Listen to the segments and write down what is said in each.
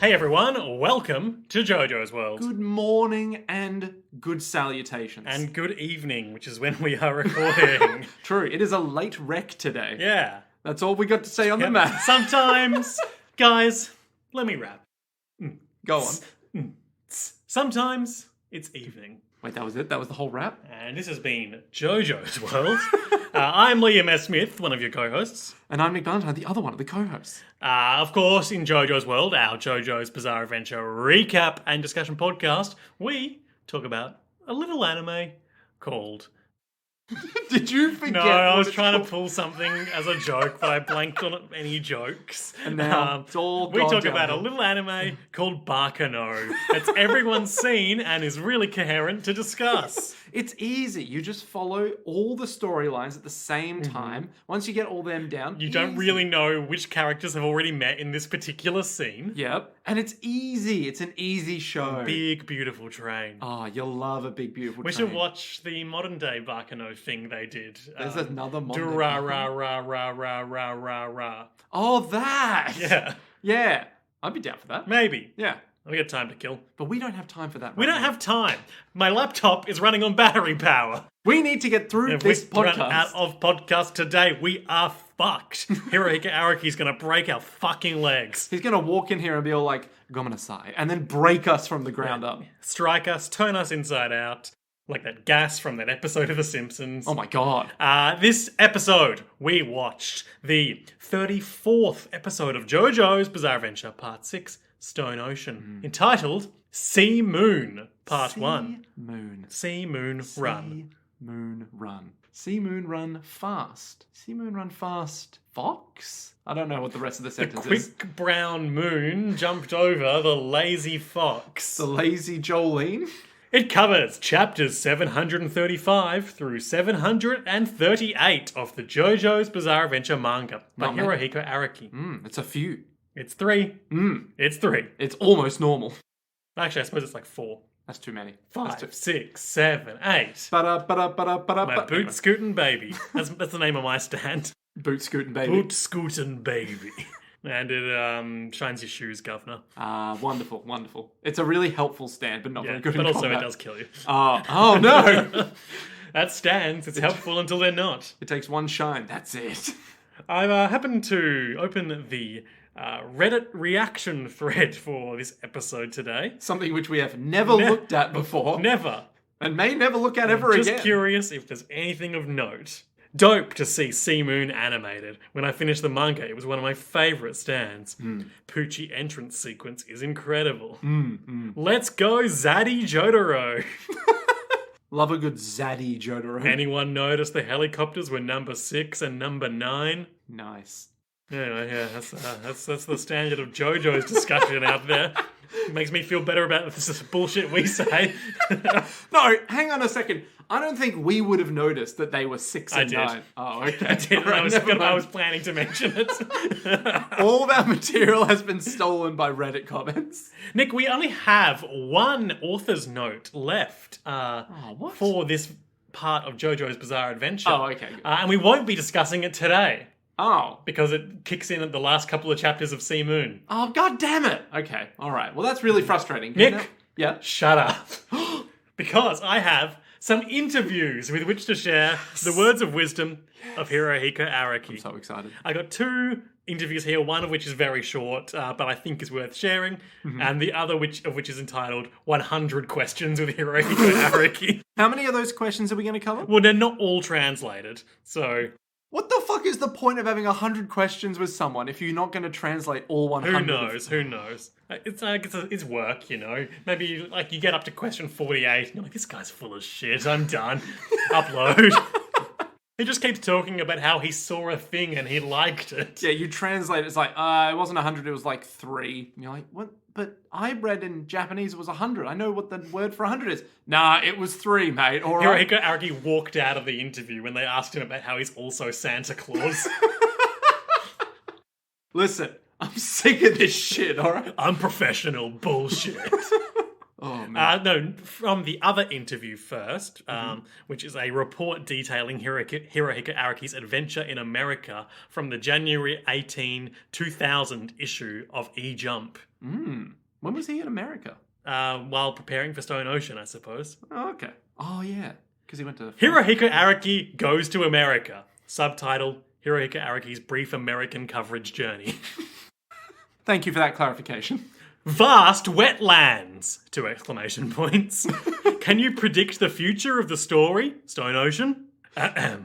Hey everyone, welcome to Jojo's World. Good morning and good salutations. And good evening, which is when we are recording. True, it is a late rec today. Yeah. That's all we got to say on the map. Sometimes, guys, let me rap. Go on. Sometimes it's evening. Wait, that was it? That was the whole rap? And this has been Jojo's World. I'm Liam S. Smith, one of your co-hosts. And I'm Nick Valentine, the other one of the co-hosts. Of course, in Jojo's World, our Jojo's Bizarre Adventure recap and discussion podcast, we talk about a little anime called... Did you forget? No, I was trying to pull something as a joke, but I blanked on any jokes. And now it's all we gone talk about a downhill. little anime called Bakano. That's everyone's seen and is really coherent to discuss. It's easy. You just follow all the storylines at the same time. Once you get all them down, You don't really know which characters have already met in this particular scene. Yep. And it's easy. It's an easy show. Big, beautiful train. Oh, you'll love a big, beautiful We train. should watch the modern day Bakano thing they did. There's another modern day Ra Bakano. ra ra ra ra ra ra ra. Oh, that! Yeah, Yeah. I'd be down for that. maybe. Yeah. We got time to kill. But we don't have time for that. We right don't now. have time. My laptop is running on battery power. We need to get through If this we run podcast. out of podcast today, we are fucked. Hirohiko Araki's gonna break our fucking legs. He's gonna walk in here and be all like, "Gomenasai," and then break us from the ground up. Strike us, turn us inside out. Like that gas from that episode of The Simpsons. Oh my god. This episode, we watched the 34th episode of Jojo's Bizarre Adventure, Part 6, Stone Ocean, entitled Sea Moon, Part 1. Moon. Sea Moon Run. Sea Moon Run. Sea Moon Run Fast. Sea Moon Run Fast. Fox? I don't know what the rest of the sentence is. Quick brown moon jumped over the lazy fox. The lazy Jolene. It covers chapters 735 through 738 of the Jojo's Bizarre Adventure manga by Not many. Hirohiko Araki. It's a few. It's 3. It's 3. It's almost normal. Actually, I suppose it's like 4. That's too many. 5, 6, 7, 8. Ba-da-ba-da-ba-da-ba-da. My boot scootin' baby. That's the name of my stand. Boot scooting baby. Boot scootin' baby. And it shines your shoes, governor. Wonderful, wonderful. It's a really helpful stand, but not Yeah, very good but in also combat. it does kill you. Oh no! That stands. It's helpful until they're not. It takes one shine. That's it. I've happened to open the Reddit reaction thread for this episode today. Something which we have never looked at before. Never. And may never look at ever Just again. curious if there's anything of note. Dope to see Sea Moon animated. When I finished the manga, it was one of my favourite stands. Pucci entrance sequence is incredible. Let's go, Zaddy Jotaro. Love a good zaddy Jotaro. Anyone notice the helicopters were number 6 and number 9? Nice. Anyway, yeah, that's the standard of JoJo's discussion out there. Makes me feel better about this bullshit we say. No, hang on a second. I don't think we would have noticed that they were 6 and did. 9. Oh, okay. I did. Alright, I never mind. was planning to mention it. All of our material has been stolen by Reddit comments. Nick, we only have one author's note left what? for this part of JoJo's Bizarre Adventure. Oh, okay, good. And we won't be discussing it today Oh. because it kicks in at the last couple of chapters of Sea Moon. Oh, god damn it. Okay, alright. Well, that's really frustrating. Nick. Yeah? Shut up. Because I have some interviews with which to share the words of wisdom of Hirohiko Araki. So excited. I got 2 interviews here, one of which is very short, but I think is worth sharing, and the other of which is entitled 100 Questions with Hirohiko Araki. How many of those questions are we going to cover? Well, they're not all translated, so What the fuck is the point of having 100 questions with someone if you're not going to translate all 100? who knows? Who knows? It's work, you know. Maybe you get up to question 48, and you're like, this guy's full of shit. I'm done. Upload. He just keeps talking about how he saw a thing and he liked it. Yeah, you translate it's like, it wasn't 100, it was like 3. And you're like, what? But I read in Japanese it was 100. I know what the word for 100 is. Nah, it was 3, mate. All right. Hirohiko Araki walked out of the interview when they asked him about how he's also Santa Claus. Listen, I'm sick of this shit, all right? Unprofessional bullshit. Oh, man. No, from the other interview first, which is a report detailing Hirohiko Araki's adventure in America from the January 18, 2000 issue of E-Jump. When was he in America? While preparing for Stone Ocean, I suppose. Oh, okay. Oh, yeah. Because he went to... Hirohiko Araki goes to America. Subtitle, Hirohiko Araki's brief American coverage journey. Thank you for that clarification. Vast wetlands! 2 exclamation points. Can you predict the future of the story, Stone Ocean? Ahem.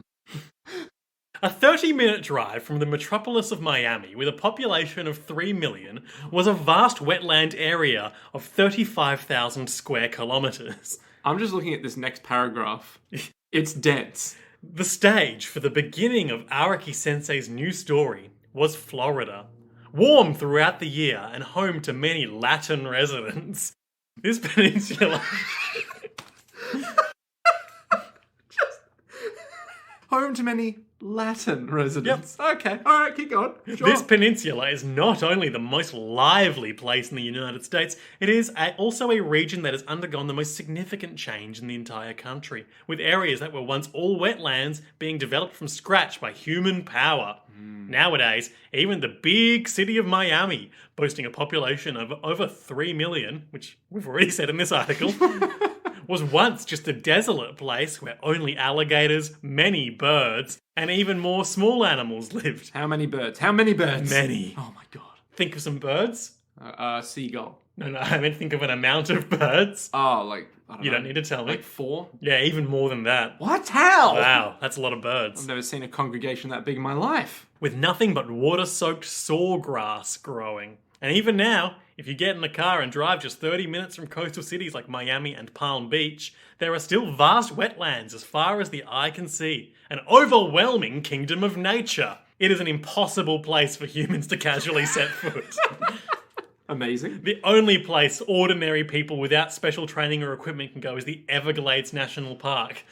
A 30-minute drive from the metropolis of Miami with a population of 3 million was a vast wetland area of 35,000 square kilometers. I'm just looking at this next paragraph. It's dense. The stage for the beginning of Araki Sensei's new story was Florida. Warm throughout the year and home to many Latin residents. This peninsula... Home to many Latin residents. Yep. Okay, alright, keep going. Sure. This peninsula is not only the most lively place in the United States, it is also a region that has undergone the most significant change in the entire country, with areas that were once all wetlands being developed from scratch by human power. Nowadays, even the big city of Miami, boasting a population of over 3 million, which we've already said in this article, was once just a desolate place where only alligators, many birds, and even more small animals lived. How many birds? How many birds? Many. Oh my god. Think of some birds. Seagull. No, I meant think of an amount of birds. Oh, like, I don't know. You don't need to tell me. Like 4? Yeah, even more than that. What? How? Wow, that's a lot of birds. I've never seen a congregation that big in my life. With nothing but water-soaked sawgrass growing. And even now, if you get in a car and drive just 30 minutes from coastal cities like Miami and Palm Beach, there are still vast wetlands as far as the eye can see. An overwhelming kingdom of nature. It is an impossible place for humans to casually set foot. Amazing. The only place ordinary people without special training or equipment can go is the Everglades National Park,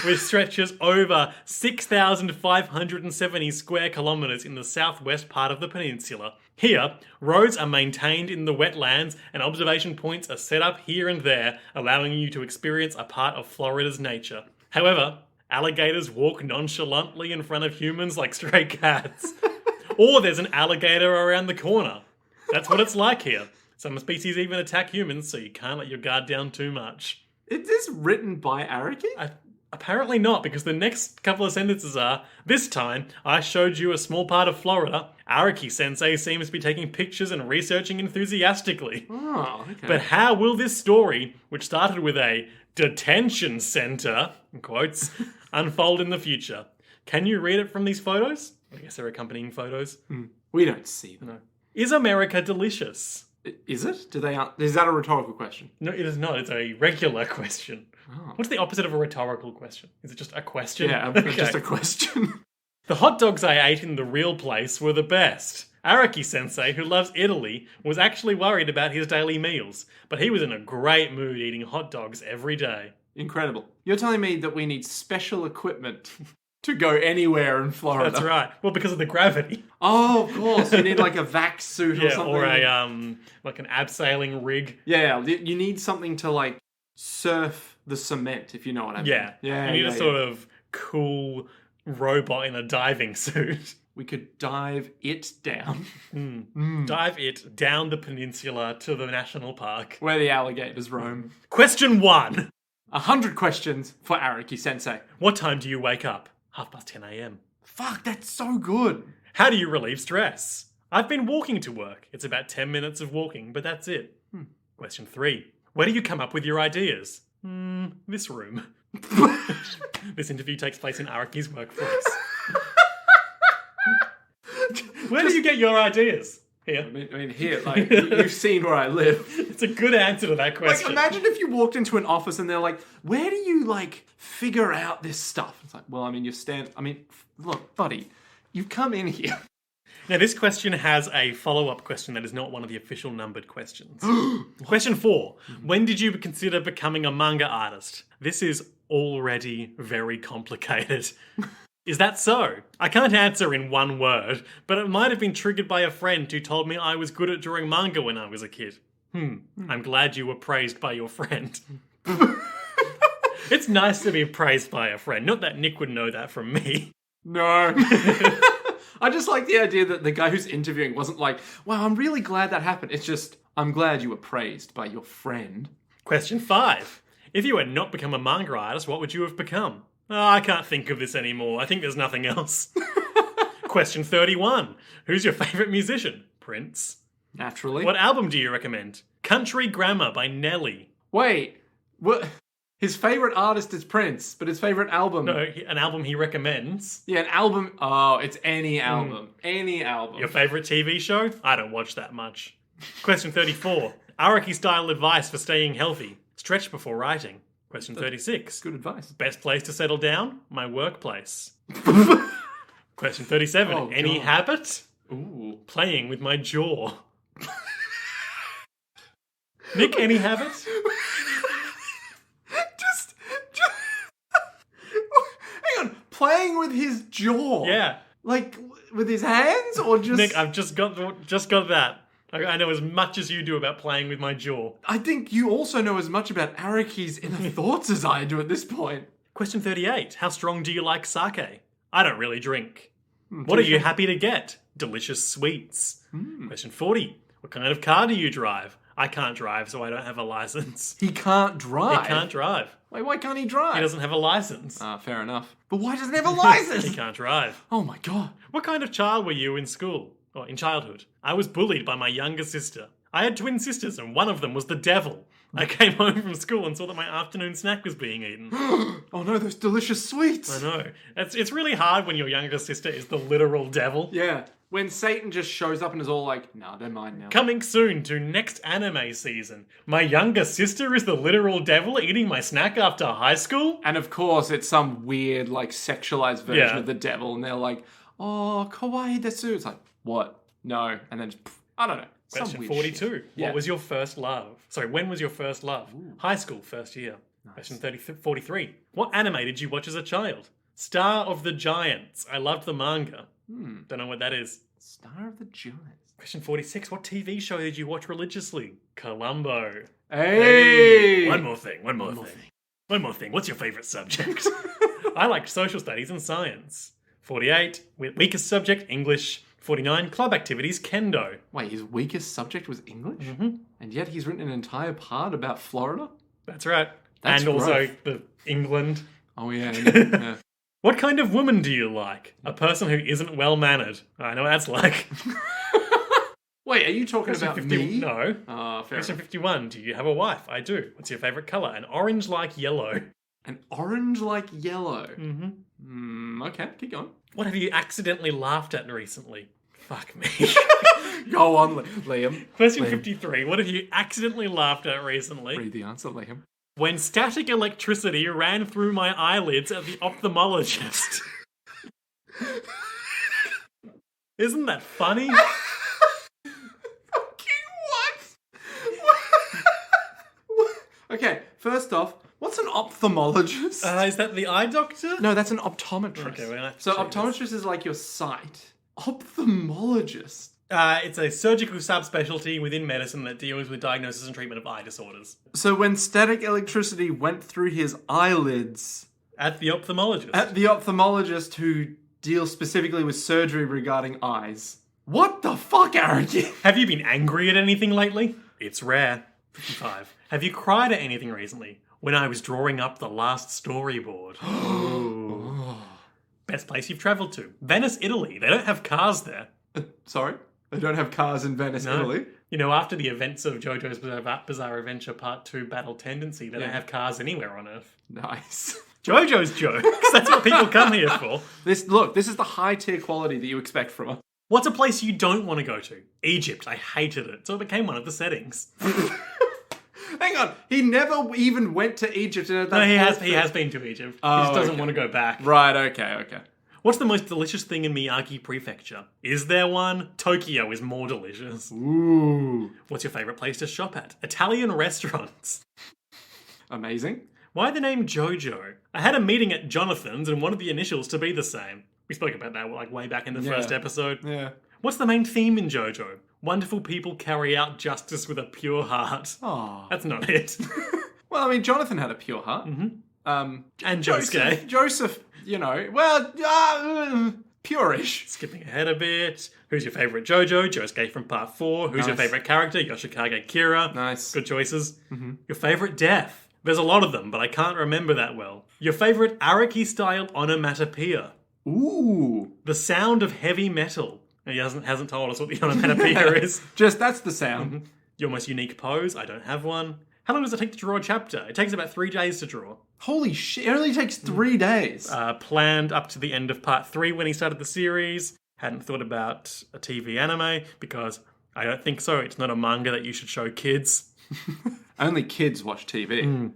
which stretches over 6,570 square kilometers in the southwest part of the peninsula. Here, roads are maintained in the wetlands and observation points are set up here and there, allowing you to experience a part of Florida's nature. However, alligators walk nonchalantly in front of humans like stray cats. Or there's an alligator around the corner. That's what it's like here. Some species even attack humans, so you can't let your guard down too much. Is this written by Araki? Apparently not, because the next couple of sentences are, this time, I showed you a small part of Florida. Araki-sensei seems to be taking pictures and researching enthusiastically. Oh, okay. But how will this story, which started with a detention center, in quotes, unfold in the future? Can you read it from these photos? I guess they're accompanying photos. We don't see them. No. Is America delicious? Is it? Is that a rhetorical question? No, it is not. It's a regular question. Oh. What's the opposite of a rhetorical question? Is it just a question? Yeah, Okay. just a question. The hot dogs I ate in the real place were the best. Araki-sensei, who loves Italy, was actually worried about his daily meals, but he was in a great mood eating hot dogs every day. Incredible. You're telling me that we need special equipment to go anywhere in Florida? That's right. Well, because of the gravity. Oh, of course. You need like a vac suit or something. Or a like an abseiling rig. Yeah, you need something to like surf the cement, if you know what I mean. Yeah. You need a sort of cool robot in a diving suit. We could dive it down. Dive it down the peninsula to the national park. Where the alligators roam. Question 1. 100 questions for Araki-sensei. What time do you wake up? 10:30 a.m. Fuck, that's so good. How do you relieve stress? I've been walking to work. It's about 10 minutes of walking, but that's it. Question 3. Where do you come up with your ideas? This room. This interview takes place in Araki's workplace. Where do you get your ideas? Here. I mean, here, like, you've seen where I live. It's a good answer to that question. Like, imagine if you walked into an office and they're like, where do you, like, figure out this stuff? It's like, well, I mean, look, buddy, you've come in here. Now, this question has a follow-up question that is not one of the official numbered questions. Question 4. When did you consider becoming a manga artist? This is already very complicated. Is that so? I can't answer in one word, but it might have been triggered by a friend who told me I was good at drawing manga when I was a kid. I'm glad you were praised by your friend. It's nice to be praised by a friend. Not that Nick would know that from me. No. I just like the idea that the guy who's interviewing wasn't like, wow, I'm really glad that happened. It's just, I'm glad you were praised by your friend. Question 5. If you had not become a manga artist, what would you have become? Oh, I can't think of this anymore. I think there's nothing else. Question 31. Who's your favourite musician? Prince. Naturally. What album do you recommend? Country Grammar by Nelly. Wait, what? His favourite artist is Prince, but his favourite album... No, an album he recommends. Yeah, an album... Oh, it's any album. Any album. Your favourite TV show? I don't watch that much. Question 34. Araki-style advice for staying healthy. Stretch before writing. Question 36. Good advice. Best place to settle down? My workplace. Question 37. Oh, Any God. habit? Ooh. Playing with my jaw. Nick, any habit? Just hang on, playing with his jaw. Yeah. Like with his hands, or just? Nick, I've just got that. I know as much as you do about playing with my jaw. I think you also know as much about Araki's inner thoughts as I do at this point. Question 38. How strong do you like sake? I don't really drink. What are you happy to get? Delicious sweets. Question 40. What kind of car do you drive? I can't drive, so I don't have a license. He can't drive. He can't drive. Wait, why can't he drive? He doesn't have a license. Ah, fair enough. But why doesn't he have a license? He can't drive. Oh my god. What kind of child were you in school? Or in childhood? I was bullied by my younger sister. I had twin sisters and one of them was the devil. I came home from school and saw that my afternoon snack was being eaten. Oh no, those delicious sweets. I know. It's really hard when your younger sister is the literal devil. Yeah. When Satan just shows up and is all like, nah, don't mind now. Coming soon to next anime season. My younger sister is the literal devil eating my snack after high school? And of course, it's some weird, like, sexualized version Yeah. of the devil, and they're like, oh, kawaii desu. It's like, what? No. And then, just, I don't know. Some Question weird 42. shit. Yeah. What was your first love? Sorry, when was your first love? High school, first year. Question 43. What anime did you watch as a child? Star of the Giants. I loved the manga. Don't know what that is. Star of the Giants. Question 46. What TV show did you watch religiously? Columbo. Hey! One more thing. One more thing. What's your favourite subject? I liked social studies and science. 48. Weakest subject, English. 49. Club activities, kendo. Wait, his weakest subject was English? And yet he's written an entire part about Florida? That's right. That's and also rough. the England. Oh, yeah. yeah. What kind of woman do you like? A person who isn't well-mannered. I know what that's like. Wait, are you talking Question about 50 me? No. Fair Question enough. 51. Do you have a wife? I do. What's your favourite colour? An orange like yellow. An orange like yellow. Okay, keep going. What have you accidentally laughed at recently? Fuck me. Go on, Liam. Question Liam. 53. What have you accidentally laughed at recently? Read the answer, Liam. When static electricity ran through my eyelids at the ophthalmologist. Isn't that funny? Okay, first off, what's an ophthalmologist? Is that the eye doctor? No, that's an optometrist. Okay, we're gonna have to So check optometrist is like your sight. Ophthalmologist. It's a surgical subspecialty within medicine that deals with diagnosis and treatment of eye disorders. So when static electricity went through his eyelids At the ophthalmologist. at the ophthalmologist who deals specifically with surgery regarding eyes. What the fuck, Araki? Have you been angry at anything lately? It's rare. 55. Have you cried at anything recently? When I was drawing up the last storyboard. Ooh. Best place you've travelled to? Venice, Italy. They don't have cars there. Sorry? They don't have cars in Venice, No. Italy? You know, after the events of Jojo's Bizarre Adventure Part 2 Battle Tendency, they don't have cars anywhere on Earth. Nice. Jojo's jokes. That's what people come here for. This is the high tier quality that you expect from us. What's a place you don't want to go to? Egypt. I hated it. So it became one of the settings. Hang on, he never even went to Egypt. And No, he has been to Egypt. He just doesn't want to go back. Right, okay. What's the most delicious thing in Miyagi Prefecture? Is there one? Tokyo is more delicious. Ooh. What's your favourite place to shop at? Italian restaurants. Amazing. Why the name Jojo? I had a meeting at Jonathan's and wanted the initials to be the same. We spoke about that like way back in the first episode. Yeah. What's the main theme in Jojo? Wonderful people carry out justice with a pure heart. Oh. That's not it. Well, I mean, Jonathan had a pure heart. And Josuke. Joseph, purish. Skipping ahead a bit. Who's your favourite Jojo? Josuke from part 4. Who's your Nice. favourite character? Yoshikage Kira. Nice. Good choices. Your favourite death? There's a lot of them, but I can't remember that well. Your favourite Araki-style onomatopoeia? Ooh. The sound of heavy metal. He hasn't told us what the onomatopoeia is. Just, that's the sound. Your most unique pose? I don't have one. How long does it take to draw a chapter? It takes about 3 days to draw. Holy shit, it only takes 3 days. Planned up to the end of part 3 when he started the series. Hadn't thought about a TV anime because I don't think so. It's not a manga that you should show kids. Only kids watch TV.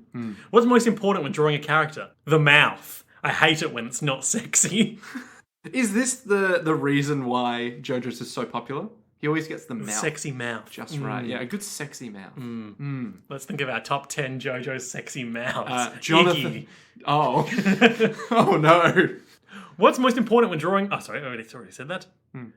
What's most important when drawing a character? The mouth. I hate it when it's not sexy. Is this the reason why JoJo's is so popular? He always gets the mouth Sexy mouth. just right. Yeah, a good sexy mouth. Let's think of our top 10 JoJo's sexy mouths. Jonathan. Iggy. Oh. Oh no. What's most important when drawing... Oh, sorry, I already said that.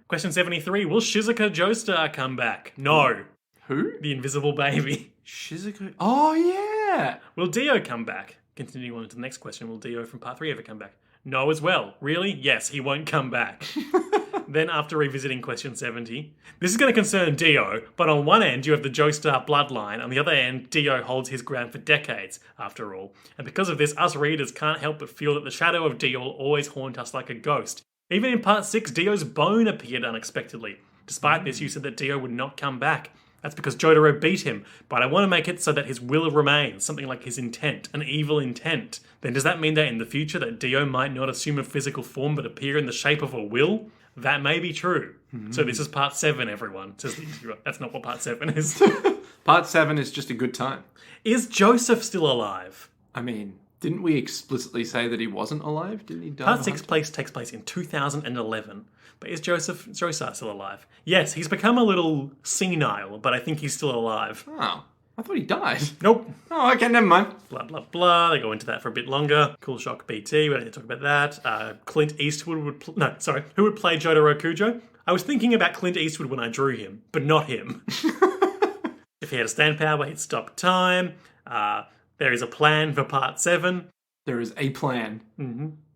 Question 73. Will Shizuka Joestar come back? No. Who? The invisible baby. Shizuka. Oh yeah. Will Dio come back? Continuing on to the next question. Will Dio from part 3 ever come back? No as well. Really? Yes, he won't come back. Then after revisiting question 70, this is going to concern Dio, but on one end you have the Joestar bloodline, on the other end Dio holds his ground for decades, after all. And because of this, us readers can't help but feel that the shadow of Dio will always haunt us like a ghost. Even in part 6, Dio's bone appeared unexpectedly. Despite this, you said that Dio would not come back. That's because Jotaro beat him, but I want to make it so that his will remains, something like his intent, an evil intent. Then does that mean that in the future that Dio might not assume a physical form but appear in the shape of a will? That may be true. So this is part 7, everyone. Says the interviewer. That's not what part 7 is. Part 7 is just a good time. Is Joseph still alive? I mean, didn't we explicitly say that he wasn't alive? Didn't he die? Part 6 takes place in 2011. But is Joestar still alive? Yes, he's become a little senile, but I think he's still alive. Oh, I thought he died. Nope. Oh, okay, never mind. Blah, blah, blah. They go into that for a bit longer. Cool Shock BT, we don't need to talk about that. Clint Eastwood would... who would play Jotaro Kujo? I was thinking about Clint Eastwood when I drew him, but not him. If he had a stand power, he'd stop time. There is a plan for part 7. There is a plan.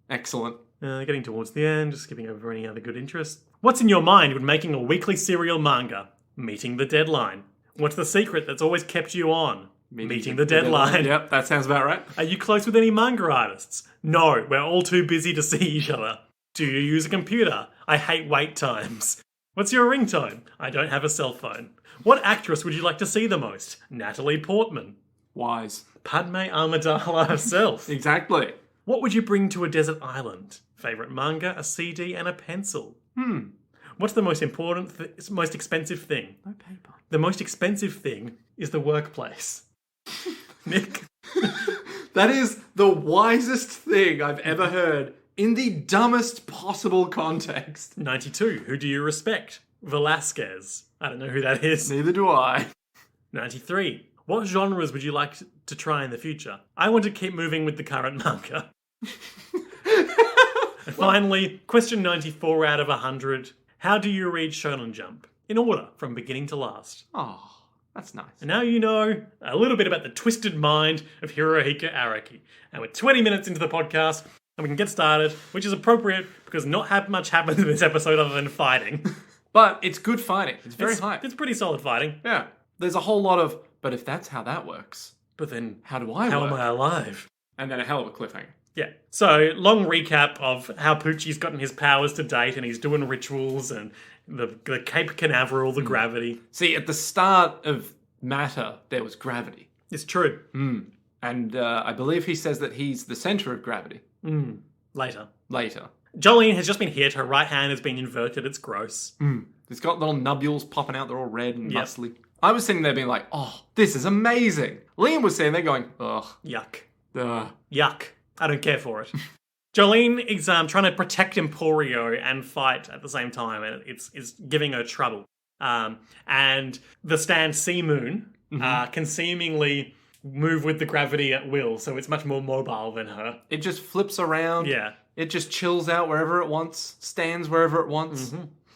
Excellent. Getting towards the end, just skipping over any other good interests. What's in your mind when making a weekly serial manga? Meeting the deadline. What's the secret that's always kept you on? Meeting the deadline. Yep, that sounds about right. Are you close with any manga artists? No, we're all too busy to see each other. Do you use a computer? I hate wait times. What's your ringtone? I don't have a cell phone. What actress would you like to see the most? Natalie Portman. Wise. Padme Amidala herself. Exactly. What would you bring to a desert island? Favourite manga, a CD, and a pencil. What's the most important, most expensive thing? No paper. The most expensive thing is the workplace. Nick? That is the wisest thing I've ever heard in the dumbest possible context. 92. Who do you respect? Velasquez. I don't know who that is. Neither do I. 93. What genres would you like to try in the future? I want to keep moving with the current manga. And finally, question 94 out of 100. How do you read Shonen Jump? In order, from beginning to last. Oh, that's nice. And now you know a little bit about the twisted mind of Hirohiko Araki. And we're 20 minutes into the podcast, and we can get started, which is appropriate because not much happens in this episode other than fighting. But it's good fighting. It's very high. It's pretty solid fighting. Yeah. There's a whole lot of, but if that's how that works, But then, how do I how work? am I alive? And then a hell of a cliffhanger. Yeah. So, long recap of how Pucci's gotten his powers to date, and he's doing rituals, and the Cape Canaveral, the gravity. See, at the start of Matter, there was gravity. It's true. And I believe he says that he's the center of gravity. Later. Later. Jolene has just been hit. Her right hand has been inverted. It's gross. It's got little nubules popping out. They're all red and muscly. I was sitting there being like, oh, this is amazing. Liam was sitting there going, ugh. Yuck. Ugh. Yuck. I don't care for it. Jolene is trying to protect Emporio and fight at the same time, and it's giving her trouble. And the stand Sea Moon can seemingly move with the gravity at will, so it's much more mobile than her. It just flips around. Yeah. It just chills out wherever it wants, stands wherever it wants.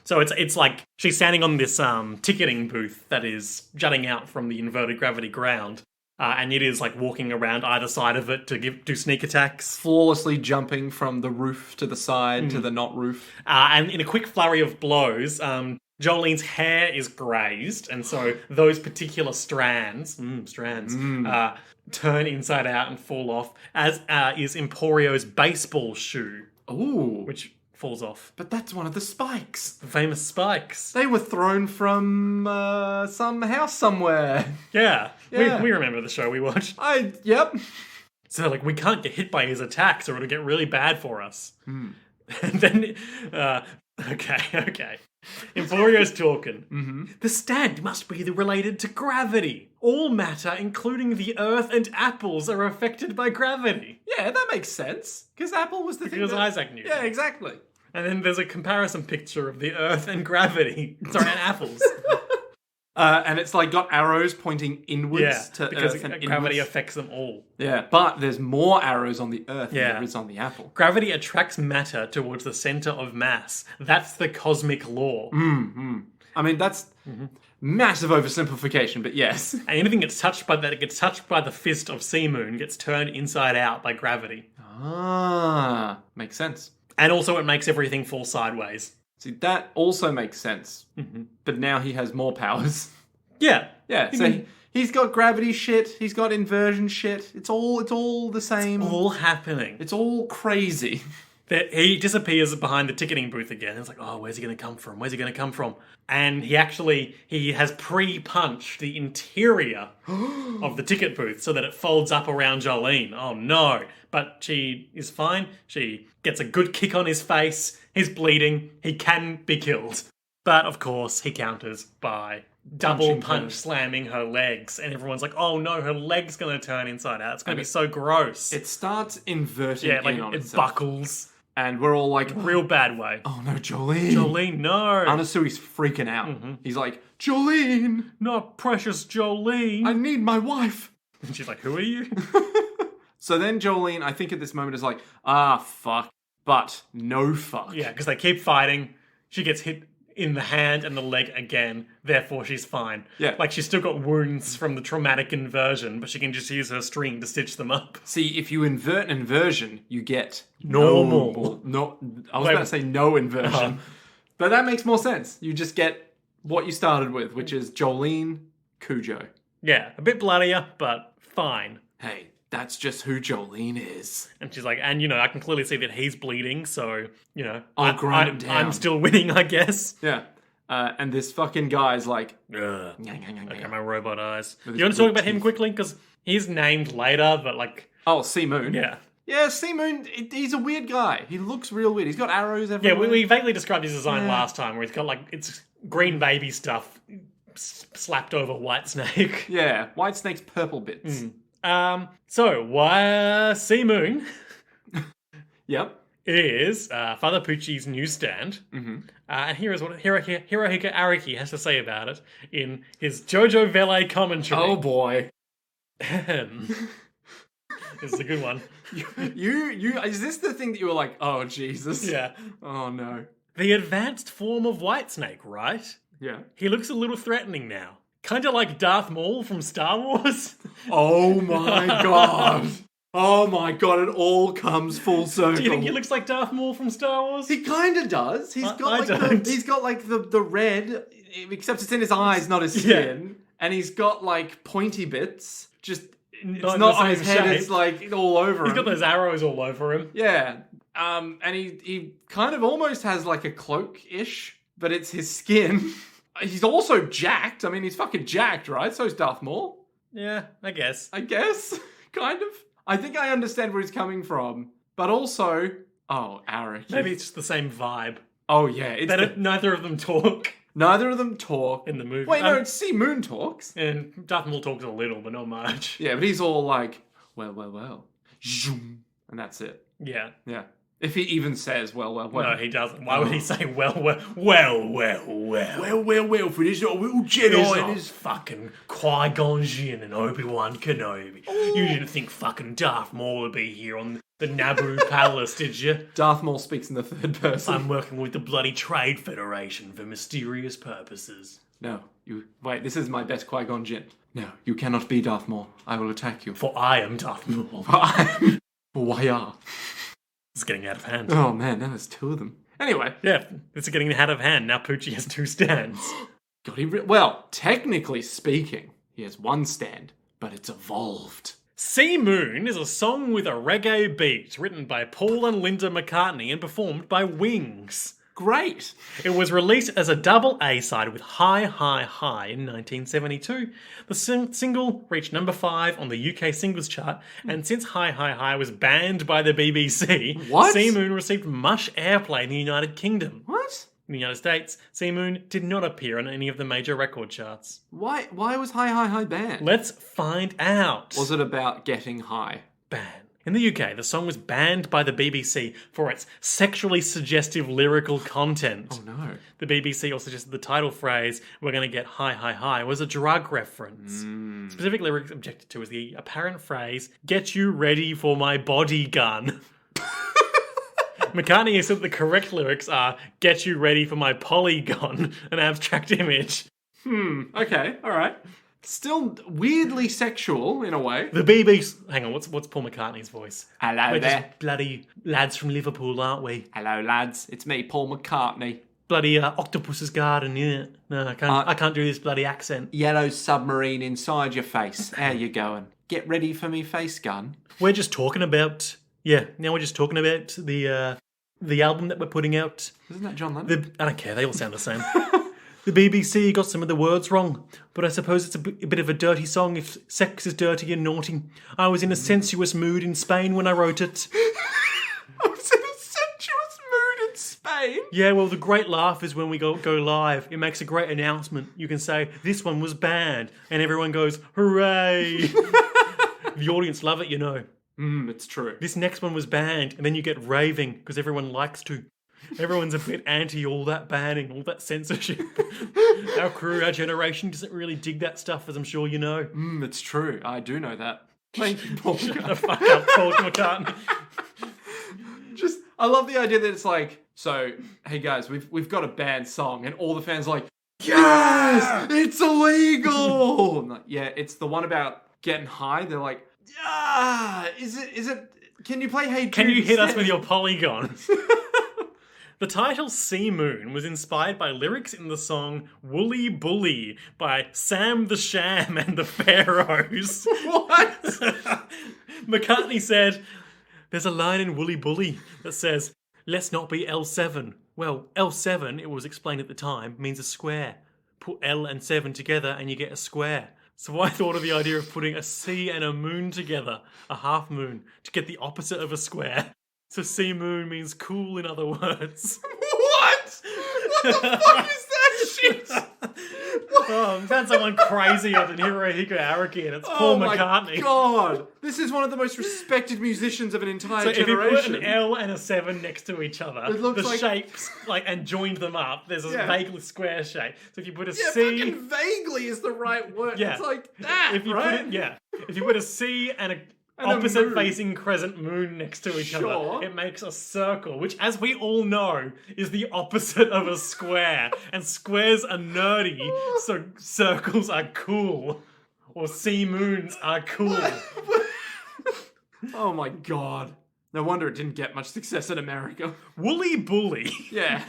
So it's like she's standing on this ticketing booth that is jutting out from the inverted gravity ground. And it is like walking around either side of it to do sneak attacks. Flawlessly jumping from the roof to the side to the not roof. And in a quick flurry of blows, Jolene's hair is grazed, and so those particular strands turn inside out and fall off, as is Emporio's baseball shoe, Ooh. which falls off. But that's one of the spikes. The famous spikes. They were thrown from some house somewhere. Yeah. Yeah. We remember the show we watched. Yep. So, like, we can't get hit by his attacks or it'll get really bad for us. And then, okay. Emporio's talking. The stand must be related to gravity. All matter, including the earth and apples, are affected by gravity. Yeah, that makes sense. Because Apple was the thing. Because Isaac knew. Yeah, exactly. And then there's a comparison picture of the earth and gravity. Sorry, and apples. And it's like got arrows pointing inwards to because earth and gravity inwards. affects them all. Yeah, but there's more arrows on the earth than there is on the apple. Gravity attracts matter towards the center of mass. That's the cosmic law. I mean, that's massive oversimplification, but yes. And anything that gets touched by the fist of Sea Moon gets turned inside out by gravity. Ah, makes sense. And also it makes everything fall sideways. See, that also makes sense. But now he has more powers. Yeah. Yeah, so he's got gravity shit, he's got inversion shit. It's all the same. It's all happening. It's all crazy. He disappears behind the ticketing booth again. It's like, oh, where's he going to come from? Where's he going to come from? And he has pre-punched the interior of the ticket booth so that it folds up around Jolene. Oh, no. But she is fine. She gets a good kick on his face. He's bleeding. He can be killed. But, of course, he counters by double punch slamming her legs. And everyone's like, oh, no, her leg's going to turn inside out. It's going to be so gross. It starts inverting like on it itself. buckles. And we're all like, Real bad way. oh no, Jolene. Jolene, no. Anasui's freaking out. He's like, Jolene, Not precious Jolene. I need my wife. And she's like, who are you? So then Jolene, I think at this moment, is like, fuck. But no fuck. Yeah, because they keep fighting. She gets hit in the hand and the leg again. Therefore, she's fine. Yeah. Like, she's still got wounds from the traumatic inversion, but she can just use her string to stitch them up. See, if you invert an inversion, you get Normal. No, I was about to say no inversion. But that makes more sense. You just get what you started with, which is Jolene Cujo. Yeah, a bit bloodier, but fine. Hey, that's just who Jolene is. And she's like, and, I can clearly see that he's bleeding, so, I'll grind him down. I'm still winning, I guess. Yeah. And this fucking guy's like, Ugh. "Nyah." Okay, my robot eyes. With You want his to talk about big him quickly? Because he's named later, but, like... Oh, Sea Moon. Yeah. Yeah, Sea Moon, he's a weird guy. He looks real weird. He's got arrows Yeah, everywhere. we vaguely described his design last time, where he's got, like, it's green baby stuff slapped over White Snake. Yeah, White Snake's purple bits. So, why Sea Moon Yep. is Father Pucci's newsstand. And here is what Hirohiko Araki has to say about it in his Jojo Valet commentary. Oh boy. This is a good one. You is this the thing that you were like, oh Jesus? Yeah. Oh no. The advanced form of Whitesnake, right? Yeah. He looks a little threatening now. Kinda like Darth Maul from Star Wars. Oh my god. Oh my god, it all comes full circle. Do you think he looks like Darth Maul from Star Wars? He kind of does. He's got the red, except it's in his eyes, not his skin. And he's got like pointy bits. Just it's not on his head. shape. It's like all over him. He's got those arrows all over him. Yeah. And he kind of almost has like a cloak-ish, but it's his skin. He's also jacked. I mean, he's fucking jacked, right? So is Darth Maul. Yeah, I guess. Kind of. I think I understand where he's coming from. But also... Oh, Arik. Maybe it's just the same vibe. Oh, yeah. Neither of them talk Neither of them talk. in the movie. Wait, no, it's Sea Moon talks. And Darth Maul talks a little, but not much. Yeah, but he's all like, well. Zoom. And that's it. Yeah. Yeah. If he even says, well. No, he doesn't. Why would he say, well, for this little Jedi and his fucking Qui-Gon Jinn and Obi-Wan Kenobi. You didn't think fucking Darth Maul would be here on the Naboo Palace, did you? Darth Maul speaks in the third person. I'm working with the bloody Trade Federation for mysterious purposes. No, wait, this is my best Qui-Gon Jinn. No, you cannot be Darth Maul. I will attack you. For I am Darth Maul. Why are? It's getting out of hand. Oh man, now there's two of them. Anyway. Yeah, it's getting out of hand. Now Pucci has two stands. Well, technically speaking, he has one stand, but it's evolved. Sea Moon is a song with a reggae beat written by Paul and Linda McCartney and performed by Wings. Great. It was released as a double A-side with Hi Hi Hi in 1972. The single reached number 5 on the UK singles chart, and since Hi Hi Hi was banned by the BBC, What? Sea Moon received much airplay in the United Kingdom. What? In the United States, Sea Moon did not appear on any of the major record charts. Why was Hi Hi Hi banned? Let's find out. Was it about getting high? Ban. In the UK, the song was banned by the BBC for its sexually suggestive lyrical content. Oh no. The BBC also suggested the title phrase, "We're going to get high, high, high," was a drug reference. Specific lyrics objected to was the apparent phrase, "Get you ready for my body gun." McCartney has said the correct lyrics are, "Get you ready for my polygon," an abstract image. Okay, alright. Still weirdly sexual, in a way. The BBC... Hang on, what's Paul McCartney's voice? Hello We're there. just bloody lads from Liverpool, aren't we? Hello, lads. It's me, Paul McCartney. Bloody Octopus's Garden, yeah. No, I can't do this bloody accent. Yellow submarine inside your face. How you going? Get ready for me face gun. We're just talking about... Yeah, now we're just talking about the album that we're putting out. Isn't that John Lennon? I don't care, they all sound the same. The BBC got some of the words wrong, but I suppose it's a bit of a dirty song if sex is dirty and naughty. I was in a sensuous mood in Spain when I wrote it. I was in a sensuous mood in Spain? Yeah, well, the great laugh is when we go live. It makes a great announcement. You can say, "This one was banned," and everyone goes, "Hooray!" The audience love it, you know. It's true. This next one was banned, and then you get raving, because everyone likes to. Everyone's a bit anti all that banning, all that censorship. Our crew, our generation doesn't really dig that stuff, as I'm sure you know. It's true. I do know that. Thank you, Paul. Shut the fuck up, Paul McCartney. I love the idea that it's like, so, hey guys, we've got a banned song, and all the fans are like, yes, it's illegal. I'm like, yeah, it's the one about getting high. They're like, is it? Can you play Hey Jude? Can you hit us with your polygons? The title Sea Moon was inspired by lyrics in the song Woolly Bully by Sam the Sham and the Pharaohs. What? McCartney said, "There's a line in Woolly Bully that says, 'Let's not be L7. Well, L7, it was explained at the time, means a square. Put L and 7 together and you get a square. So I thought of the idea of putting a sea and a moon together, a half moon, to get the opposite of a square. So Sea Moon means cool, in other words.'" What? What the fuck is that shit? Oh, I found someone crazier than Hirohiko Araki, and it's Paul McCartney. Oh my god! This is one of the most respected musicians of an entire So generation. if you put an L and a 7 next to each other, It looks the like- shapes, and joined them up, there's a vaguely square shape. So if you put a Yeah, C... fucking vaguely is the right word. Yeah. It's like that, if you right? put it, if you put a C and a And a opposite moon. facing crescent moon next to each other, it makes a circle, which, as we all know, is the opposite of a square. And squares are nerdy, so circles are cool. Or sea moons are cool. Oh my god. No wonder it didn't get much success in America. Woolly Bully. Yeah.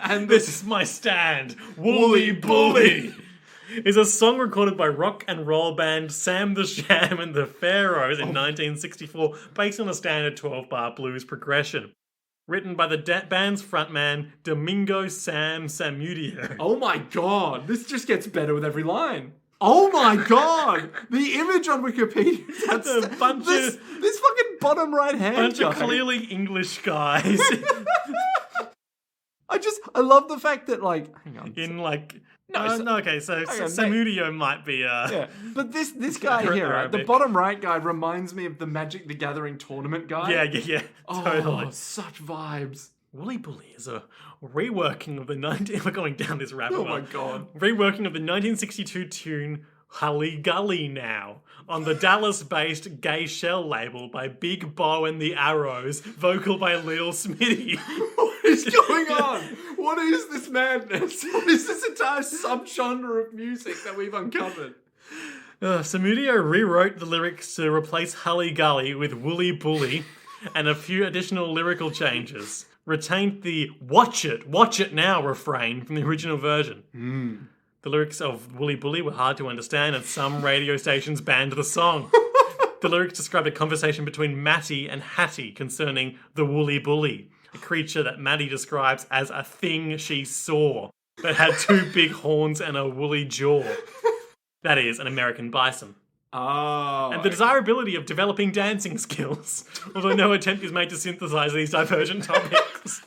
And This is my stand. Woolly Bully. Is a song recorded by rock and roll band Sam the Sham and the Pharaohs in 1964, based on a standard 12-bar blues progression. Written by the band's frontman, Domingo Sam Samudio. Oh my god. This just gets better with every line. Oh my god. The image on Wikipedia. That's A bunch this fucking bottom right hand bunch guy. of clearly English guys I love the fact that, like, hang on. in No, okay, so Samudio might be... Yeah, but this guy here, right, the bottom right guy reminds me of the Magic the Gathering tournament guy. Yeah, totally. Oh, such vibes. Wooly Bully is a reworking of the We're going down this rabbit hole. Oh my god. Reworking of the 1962 tune Hully Gully Now on the Dallas-based Gay Shell label by Big Bo and the Arrows, vocal by Lil Smitty. What is going on? What is this madness? What is this entire subgenre of music that we've uncovered? Samudio rewrote the lyrics to replace Hully Gully with Wooly Bully and a few additional lyrical changes. Retained the watch it now refrain from the original version. The lyrics of Wooly Bully were hard to understand and some radio stations banned the song. The lyrics described a conversation between Matty and Hattie concerning the Wooly Bully, a creature that Matty describes as a thing she saw that had 2 big horns and a woolly jaw. That is, an American bison. Oh. And the desirability of developing dancing skills, although no attempt is made to synthesize these divergent topics.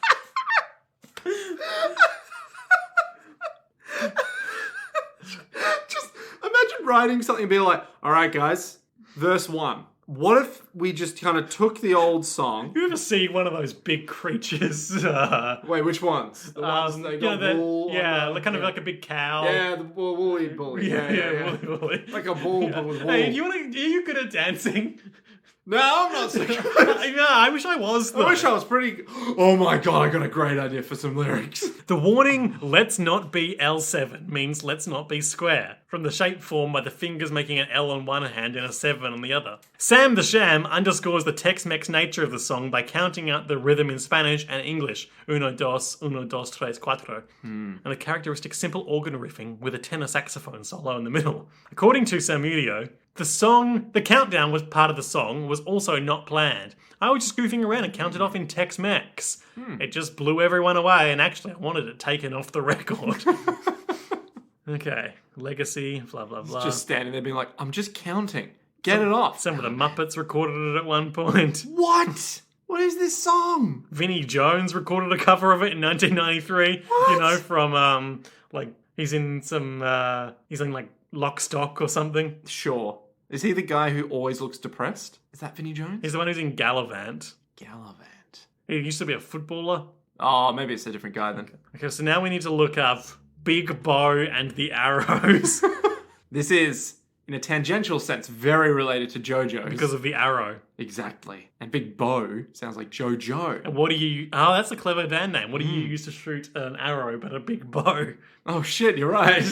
Just imagine writing something and being like, all right, guys, verse 1. What if we just kind of took the old song? You ever see one of those big creatures? Wait, which ones? The ones that got wool? Kind of like a big cow. Yeah, the woolly bully. Yeah. Woolly bully. Like a bull, but with wool. Hey, are you good at dancing? No, I'm not so good. Yeah, I wish I was, though. I wish I was pretty... Oh my god, I got a great idea for some lyrics. The warning, let's not be L7, means let's not be square, from the shape formed by the fingers making an L on one hand and a 7 on the other. Sam the Sham underscores the Tex-Mex nature of the song by counting out the rhythm in Spanish and English, uno, dos, tres, cuatro, and the characteristic simple organ riffing with a tenor saxophone solo in the middle. According to Samudio, the countdown was part of the song, was also not planned. I was just goofing around and counted off in Tex-Mex. It just blew everyone away, and actually I wanted it taken off the record. Okay, legacy, blah, blah, blah. Just standing there being like, I'm just counting. Get it off. Some of the Muppets recorded it at one point. What? What is this song? Vinnie Jones recorded a cover of it in 1993. What? You know, from, he's in Lock, Stock or something. Sure. Is he the guy who always looks depressed? Is that Vinnie Jones? He's the one who's in Gallivant. Gallivant. He used to be a footballer. Oh, maybe it's a different guy then. Okay, so now we need to look up Big Bo and the Arrows. This is, in a tangential sense, very related to Jojo. Because of the arrow. Exactly. And Big Bo sounds like Jojo. And what do you... Oh, that's a clever band name. What do you use to shoot an arrow but a big bow? Oh shit, you're right.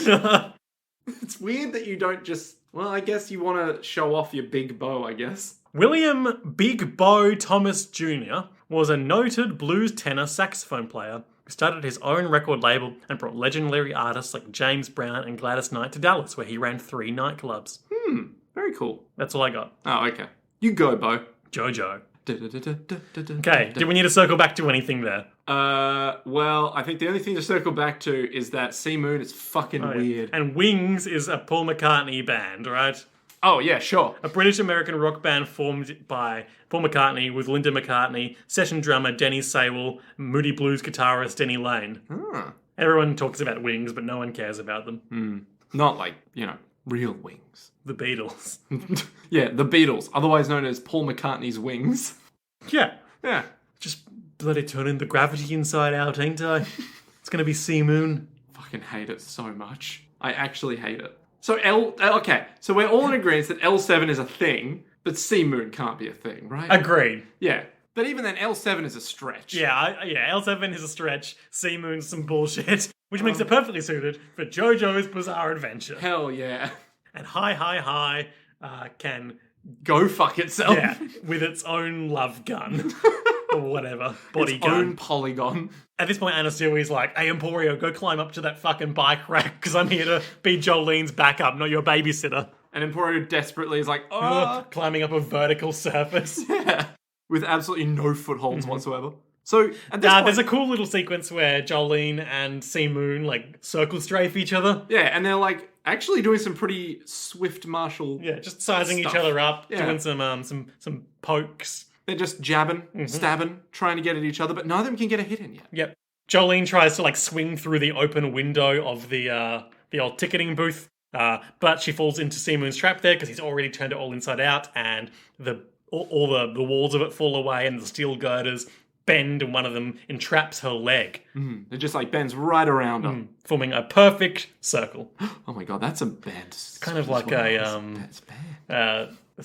It's weird that you don't just... Well, I guess you want to show off your big bow, I guess. William Big Bo Thomas Jr. was a noted blues tenor saxophone player who started his own record label and brought legendary artists like James Brown and Gladys Knight to Dallas, where he ran 3 nightclubs. Very cool. That's all I got. Oh, okay. You go, Bo. Jojo. Okay, do we need to circle back to anything there? Well, I think the only thing to circle back to is that Sea Moon is fucking weird. And Wings is a Paul McCartney band, right? Oh, yeah, sure. A British-American rock band formed by Paul McCartney with Linda McCartney, session drummer Denny Sawell, Moody Blues guitarist Denny Lane. Everyone talks about Wings, but no one cares about them. Not like, real Wings. The Beatles. Yeah, the Beatles, otherwise known as Paul McCartney's Wings. Yeah. Yeah. Just bloody turning the gravity inside out, ain't I? It's gonna be Sea Moon. Fucking hate it so much. I actually hate it. So okay, so we're all in agreement that L7 is a thing, but Sea Moon can't be a thing, right? Agreed. Yeah. But even then, L7 is a stretch. Yeah, L7 is a stretch, Sea Moon's some bullshit, which makes it perfectly suited for JoJo's Bizarre Adventure. Hell yeah. And Hi can go fuck itself. Yeah, with its own love gun. Or whatever. Body its gun. Own polygon. At this point, Anna Stewie's like, hey, Emporio, go climb up to that fucking bike rack, because I'm here to be Jolene's backup, not your babysitter. And Emporio desperately is like, climbing up a vertical surface. Yeah. With absolutely no footholds whatsoever. So, at this point, there's a cool little sequence where Jolene and Sea Moon, circle strafe each other. Yeah, and they're, actually doing some pretty swift martial just sizing stuff. Each other up, doing some pokes. They're just jabbing, stabbing, trying to get at each other, but neither of them can get a hit in yet. Yep. Jolene tries to, swing through the open window of the the old ticketing booth. But she falls into Seamoon's trap there because he's already turned it all inside out, and all the walls of it fall away, and the steel girders bend, and one of them entraps her leg. It just like bends right around her. Forming a perfect circle. Oh my god, that's a bad. It's kind of like That's bad. a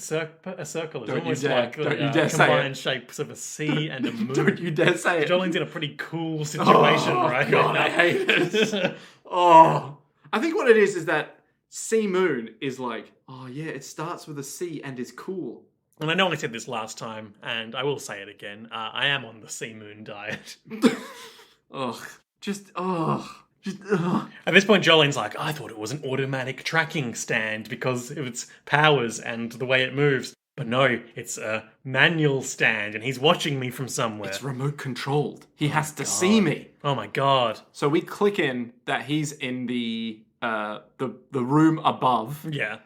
circle is Don't you almost dare- like don't you dare say combined shapes of a sea and a moon. Don't you dare say it. Jolene's in a pretty cool situation, right? God, I hate it. Oh, I think what it is that Sea Moon is like, oh yeah, it starts with a C and is cool. And I know I said this last time, and I will say it again. I am on the Sea Moon diet. Ugh. At this point, Jolene's like, I thought it was an automatic tracking stand because of its powers and the way it moves. But no, it's a manual stand, and he's watching me from somewhere. It's remote controlled. He has to see me. Oh my god. So we click in that he's in the room above. Yeah.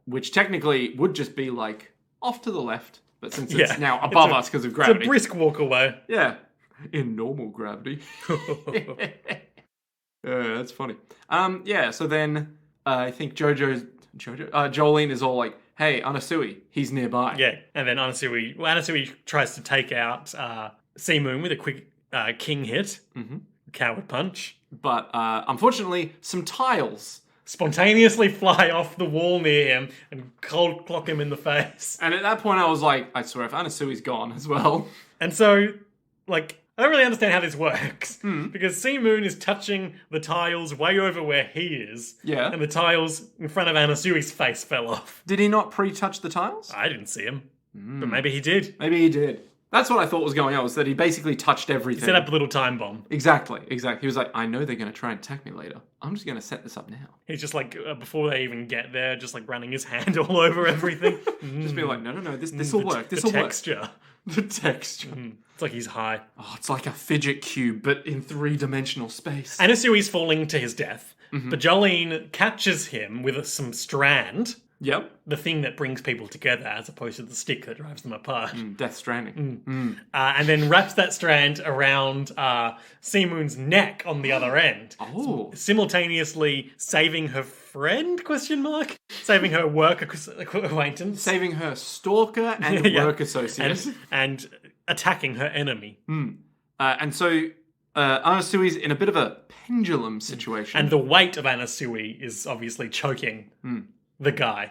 Which technically would just be like off to the left, but since it's now above us because of gravity. It's a brisk walk away. Yeah. In normal gravity. That's funny. So then I think Jolene is all like, hey, Anasui, he's nearby. Yeah, and then Anasui tries to take out Sea Moon with a quick king hit. Coward punch. But unfortunately, some tiles spontaneously fly off the wall near him and cold clock him in the face. And at that point I was like, I swear, if Anasui's gone as well. And so, like, I don't really understand how this works. Because Sea Moon is touching the tiles way over where he is. Yeah. And the tiles in front of Anasui's face fell off. Did he not pre-touch the tiles? I didn't see him. But maybe he did. Maybe he did. That's what I thought was going on, was that he basically touched everything. Set up a little time bomb. Exactly. He was like, I know they're going to try and attack me later. I'm just going to set this up now. He's just like, before they even get there, just like running his hand all over everything. Just be like, no, this will work. This will work. The texture. It's like he's high. Oh, it's like a fidget cube, but in 3-dimensional space. Anasui's falling to his death, but Jolene catches him with some strand. Yep. The thing that brings people together as opposed to the stick that drives them apart. Death Stranding. And then wraps that strand around Sea Moon's neck on the other end. Oh. Simultaneously saving her friend, ? Saving her work acquaintance. Saving her stalker and work associate. And attacking her enemy. And so Anasui's in a bit of a pendulum situation. And the weight of Anasui is obviously choking the guy,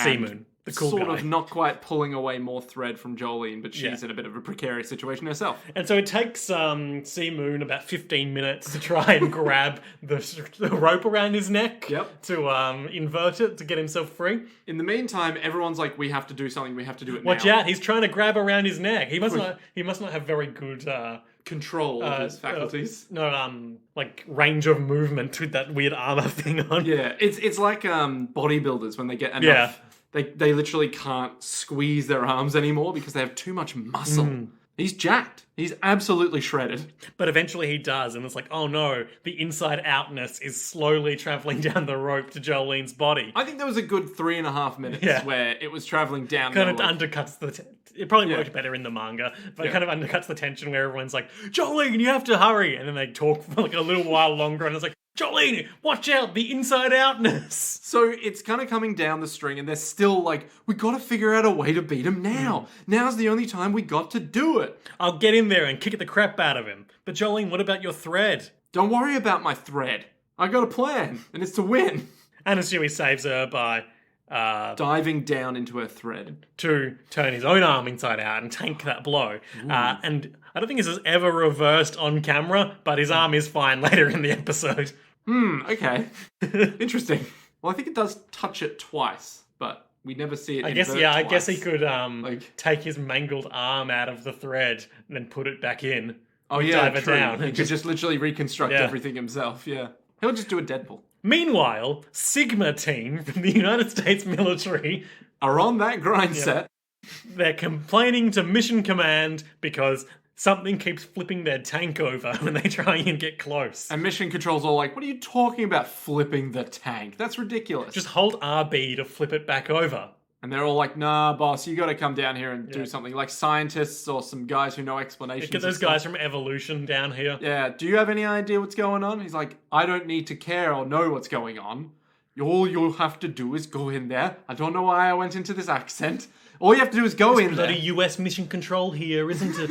Sea Moon, the cool sort guy. of not quite pulling away more thread from Jolene, but she's in a bit of a precarious situation herself. And so it takes Sea Moon about 15 minutes to try and grab the rope around his neck to invert it to get himself free. In the meantime, everyone's like, we have to do something, we have to do it now. Watch out, he's trying to grab around his neck. He must not have very good control of his faculties. Like range of movement with that weird armor thing on. Yeah, it's like bodybuilders when they get enough. They literally can't squeeze their arms anymore because they have too much muscle. He's jacked. He's absolutely shredded. But eventually he does, and it's like, oh no, the inside-outness is slowly travelling down the rope to Jolene's body. I think there was a good 3.5 minutes where it was travelling down kind of undercuts the... It probably worked better in the manga, but it kind of undercuts the tension where everyone's like, Jolene, you have to hurry! And then they talk for like a little while longer, and it's like, Jolene, watch out, the inside-outness! So it's kind of coming down the string, and they're still like, we gotta figure out a way to beat him now. Now's the only time we got to do it. I'll get in there and kick the crap out of him. But Jolene, what about your thread? Don't worry about my thread. I got a plan, and it's to win. Anasui saves her by... diving down into her thread. To turn his own arm inside out and tank that blow. And I don't think this is ever reversed on camera, but his arm is fine later in the episode. Okay. Interesting. Well, I think it does touch it twice, but we never see it invert twice. I guess he could take his mangled arm out of the thread and then put it back in. Oh yeah, dive it down. He could just literally reconstruct everything himself, He'll just do a Deadpool. Meanwhile, Sigma team from the United States military are on that grind set. They're complaining to Mission Command because something keeps flipping their tank over when they try and get close. And Mission Control's all like, what are you talking about flipping the tank? That's ridiculous. Just hold RB to flip it back over. And they're all like, nah, boss, you got to come down here and do something. Like scientists or some guys who know explanations. Get those guys from evolution down here. Yeah, do you have any idea what's going on? He's like, I don't need to care or know what's going on. All you'll have to do is go in there. I don't know why I went into this accent. All you have to do is go in there. Bloody US mission control here, isn't it?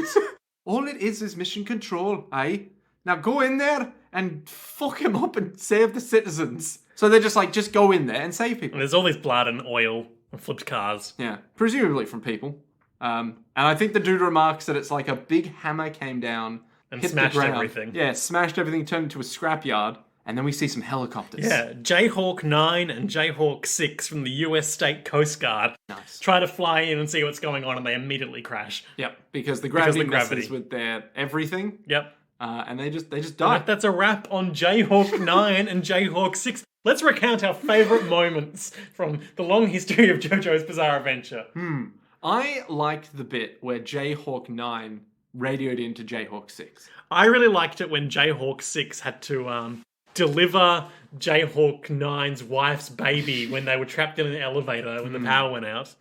All it is mission control, eh? Now go in there and fuck him up and save the citizens. So they're just like, just go in there and save people. And there's all this blood and oil and flipped cars. Yeah, presumably from people. And I think the dude remarks that it's like a big hammer came down And hit smashed the ground. everything. Yeah, smashed everything, turned into a scrapyard. And then we see some helicopters. Yeah, Jayhawk 9 and Jayhawk 6 from the US State Coast Guard Nice. try to fly in and see what's going on, and they immediately crash. Yep, because the gravity gravity. messes with their everything. Yep. And they just die. That's a wrap on Jayhawk 9 and Jayhawk 6. Let's recount our favourite moments from the long history of JoJo's Bizarre Adventure. I liked the bit where Jayhawk 9 radioed into Jayhawk 6. I really liked it when Jayhawk 6 had to deliver Jayhawk 9's wife's baby when they were trapped in an elevator when the power went out.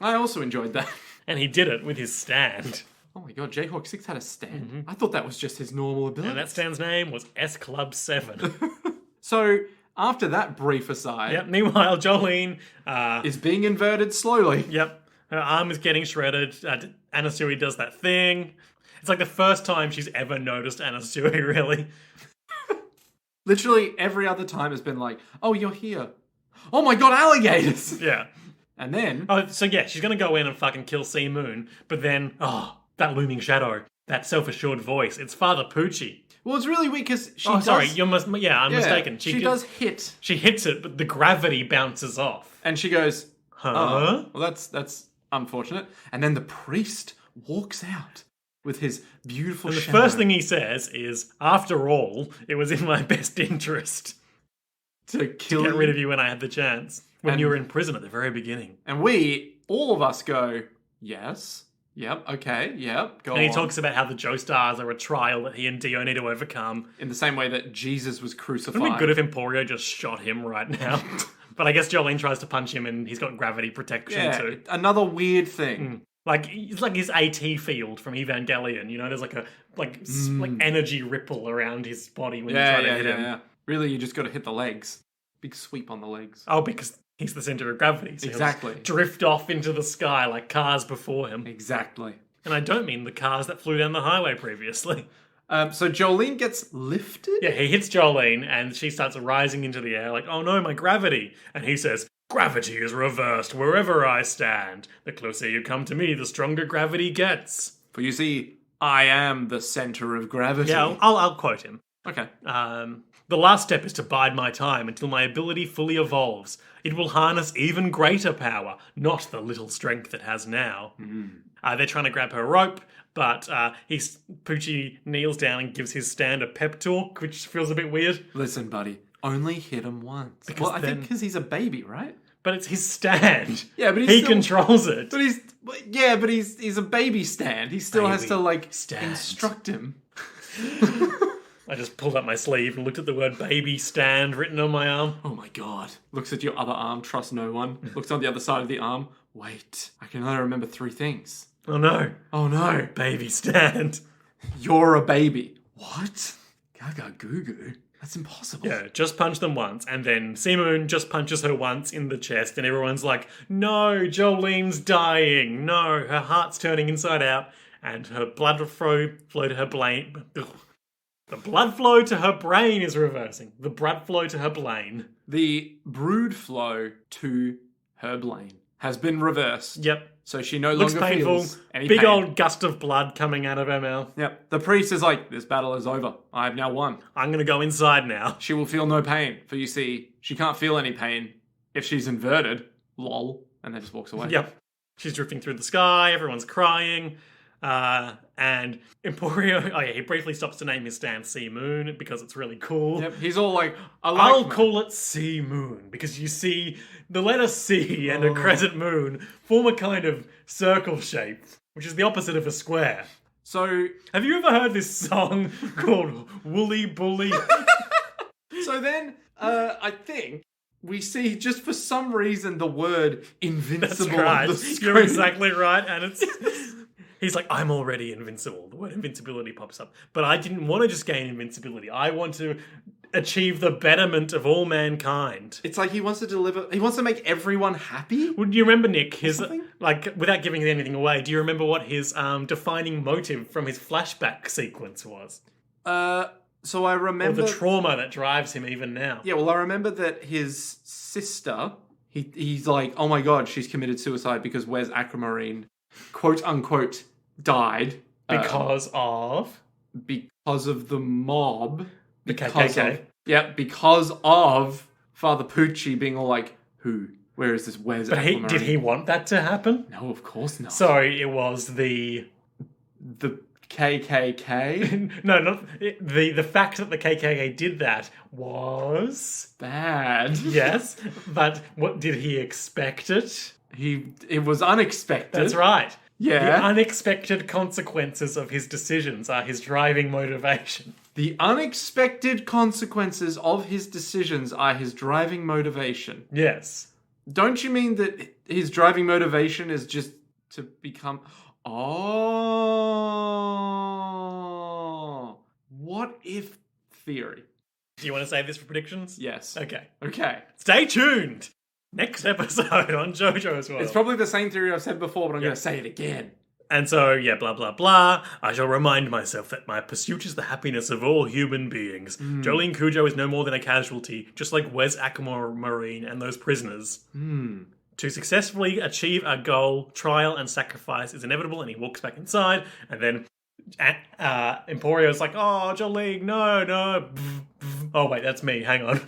I also enjoyed that. And he did it with his stand. Oh my god, Jayhawk 6 had a stand? I thought that was just his normal ability. And that stand's name was S Club 7. So, after that brief aside, Yep. Meanwhile, Jolene, is being inverted slowly. yep, her arm is getting shredded. Anasui does that thing. It's like the first time she's ever noticed Anasui, really. Literally every other time has been like, oh, you're here. Oh my god, alligators! Yeah. And then, Oh, so yeah, she's gonna go in and fucking kill Sea Moon, but then, that looming shadow, that self-assured voice, it's Father Pucci. well, it's really weird because she I'm does... mistaken. She does hit. She hits it, but the gravity bounces off. And she goes, Huh? oh, well, that's unfortunate. And then the priest walks out with his beautiful And the shadow. first thing he says is, after all, it was in my best interest to to kill get you. rid of you when I had the chance. When And- you were in prison at the very beginning. And we, all of us go, yes, yep, okay, yep, go And he on. talks about how the Joestars are a trial that he and Dio need to overcome. In the same way that Jesus was crucified. Wouldn't it be good if Emporio just shot him right now? But I guess Jolene tries to punch him and he's got gravity protection yeah, too. another weird thing. Like, it's like his AT field from Evangelion, you know? There's like a like energy ripple around his body when you try to hit him. Yeah. Really, you just got to hit the legs. Big sweep on the legs. Oh, because he's the center of gravity. So he'll Exactly. just drift off into the sky like cars before him. Exactly. And I don't mean the cars that flew down the highway previously. So Jolene gets lifted? Yeah, he hits Jolene and she starts rising into the air like, oh no, my gravity. And he says, gravity is reversed wherever I stand. The closer you come to me, the stronger gravity gets. For you see, I am the center of gravity. Yeah, I'll quote him. Okay. The last step is to bide my time until my ability fully evolves. It will harness even greater power, not the little strength it has now. They're trying to grab her rope, but Pucci kneels down and gives his stand a pep talk, which feels a bit weird. Listen, buddy. Only hit him once. Because I think because he's a baby, right? But it's his stand. Yeah, but he controls it. But he's a baby stand. He still has to Baby stand. instruct him. I just pulled up my sleeve and looked at the word baby stand written on my arm. Oh my god. Looks at your other arm, trust no one. Looks on the other side of the arm. Wait, I can only remember 3 things. Oh no. Oh no. Baby stand. You're a baby. What? Gaga goo goo. That's impossible. Yeah, just punch them once, and then Seamoon just punches her once in the chest, and everyone's like, no, Jolene's dying. No, her heart's turning inside out, and her blood flow to her brain. The blood flow to her brain is reversing. The blood flow to her brain. The brood flow to her brain has been reversed. Yep. So she no Looks longer painful. feels any Big pain. old gust of blood coming out of her mouth. Yep. The priest is like, this battle is over. I have now won. I'm gonna go inside now. She will feel no pain. For you see, she can't feel any pain if she's inverted. Lol. And then just walks away. Yep. She's drifting through the sky, everyone's crying. And Emporio, he briefly stops to name his stand Sea Moon because it's really cool. Yep. He's all like, I'll call it Sea Moon because you see the letter C and a crescent moon form a kind of circle shape, which is the opposite of a square. So Have you ever heard this song called Woolly Bully? then, I think we see just for some reason the word That's invincible right. on the screen. You're exactly right. And it's he's like, I'm already invincible. The word invincibility pops up. But I didn't want to just gain invincibility. I want to achieve the betterment of all mankind. It's like he wants to make everyone happy. Would you remember, Nick, his, something? like, without giving anything away, do you remember what his defining motive from his flashback sequence was? So I Or remember the trauma that drives him even now? Yeah, well, I remember that his sister, he's like, oh my god, she's committed suicide because Wes Aquamarine, quote unquote, died. Because of? Because of the mob. The Because KKK. because of Father Pucci being all like, who? Where is this Wes But Aquamarine? did he want that to happen? No, of course not. So it was the KKK? no, not the fact that the KKK did that was Bad. yes, but what did he expect it? It was unexpected. That's right. Yeah. The unexpected consequences of his decisions are his driving motivation. The unexpected consequences of his decisions are his driving motivation. Yes. Don't you mean that his driving motivation is just to become... Oh. What if theory? Do you want to save this for predictions? Yes. Okay. Okay. Stay tuned. Next episode on Jojo's World. It's probably the same theory I've said before, but I'm going to say it again. And so, yeah, blah, blah, blah. I shall remind myself that my pursuit is the happiness of all human beings. Jolene Cujo is no more than a casualty, just like Wes Aquamarine and those prisoners. To successfully achieve a goal, trial and sacrifice is inevitable, and he walks back inside, and then Emporio's like, oh, Jolene, no. Oh, wait, that's me. Hang on.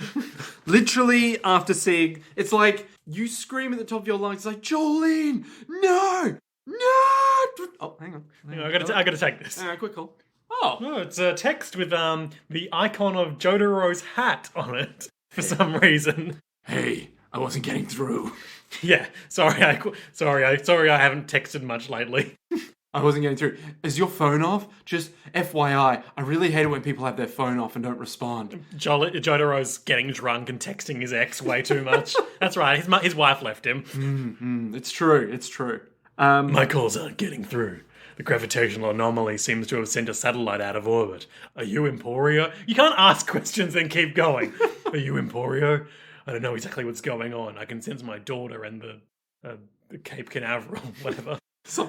Literally, after seeing... It's like, you scream at the top of your lungs, it's like, Jolene, no! Oh, hang on. I gotta take this. Quick call. Oh. Oh, it's a text with the icon of Jotaro's hat on it for some reason. Hey, I wasn't getting through. Yeah, sorry, I haven't texted much lately. I wasn't getting through. Is your phone off? Just FYI, I really hate it when people have their phone off and don't respond. Jotaro's getting drunk and texting his ex way too much. That's right, his wife left him. It's true. My calls aren't getting through. The gravitational anomaly seems to have sent a satellite out of orbit. Are you Emporio? You can't ask questions and keep going. Are you Emporio? I don't know exactly what's going on. I can sense my daughter and the Cape Canaveral, whatever.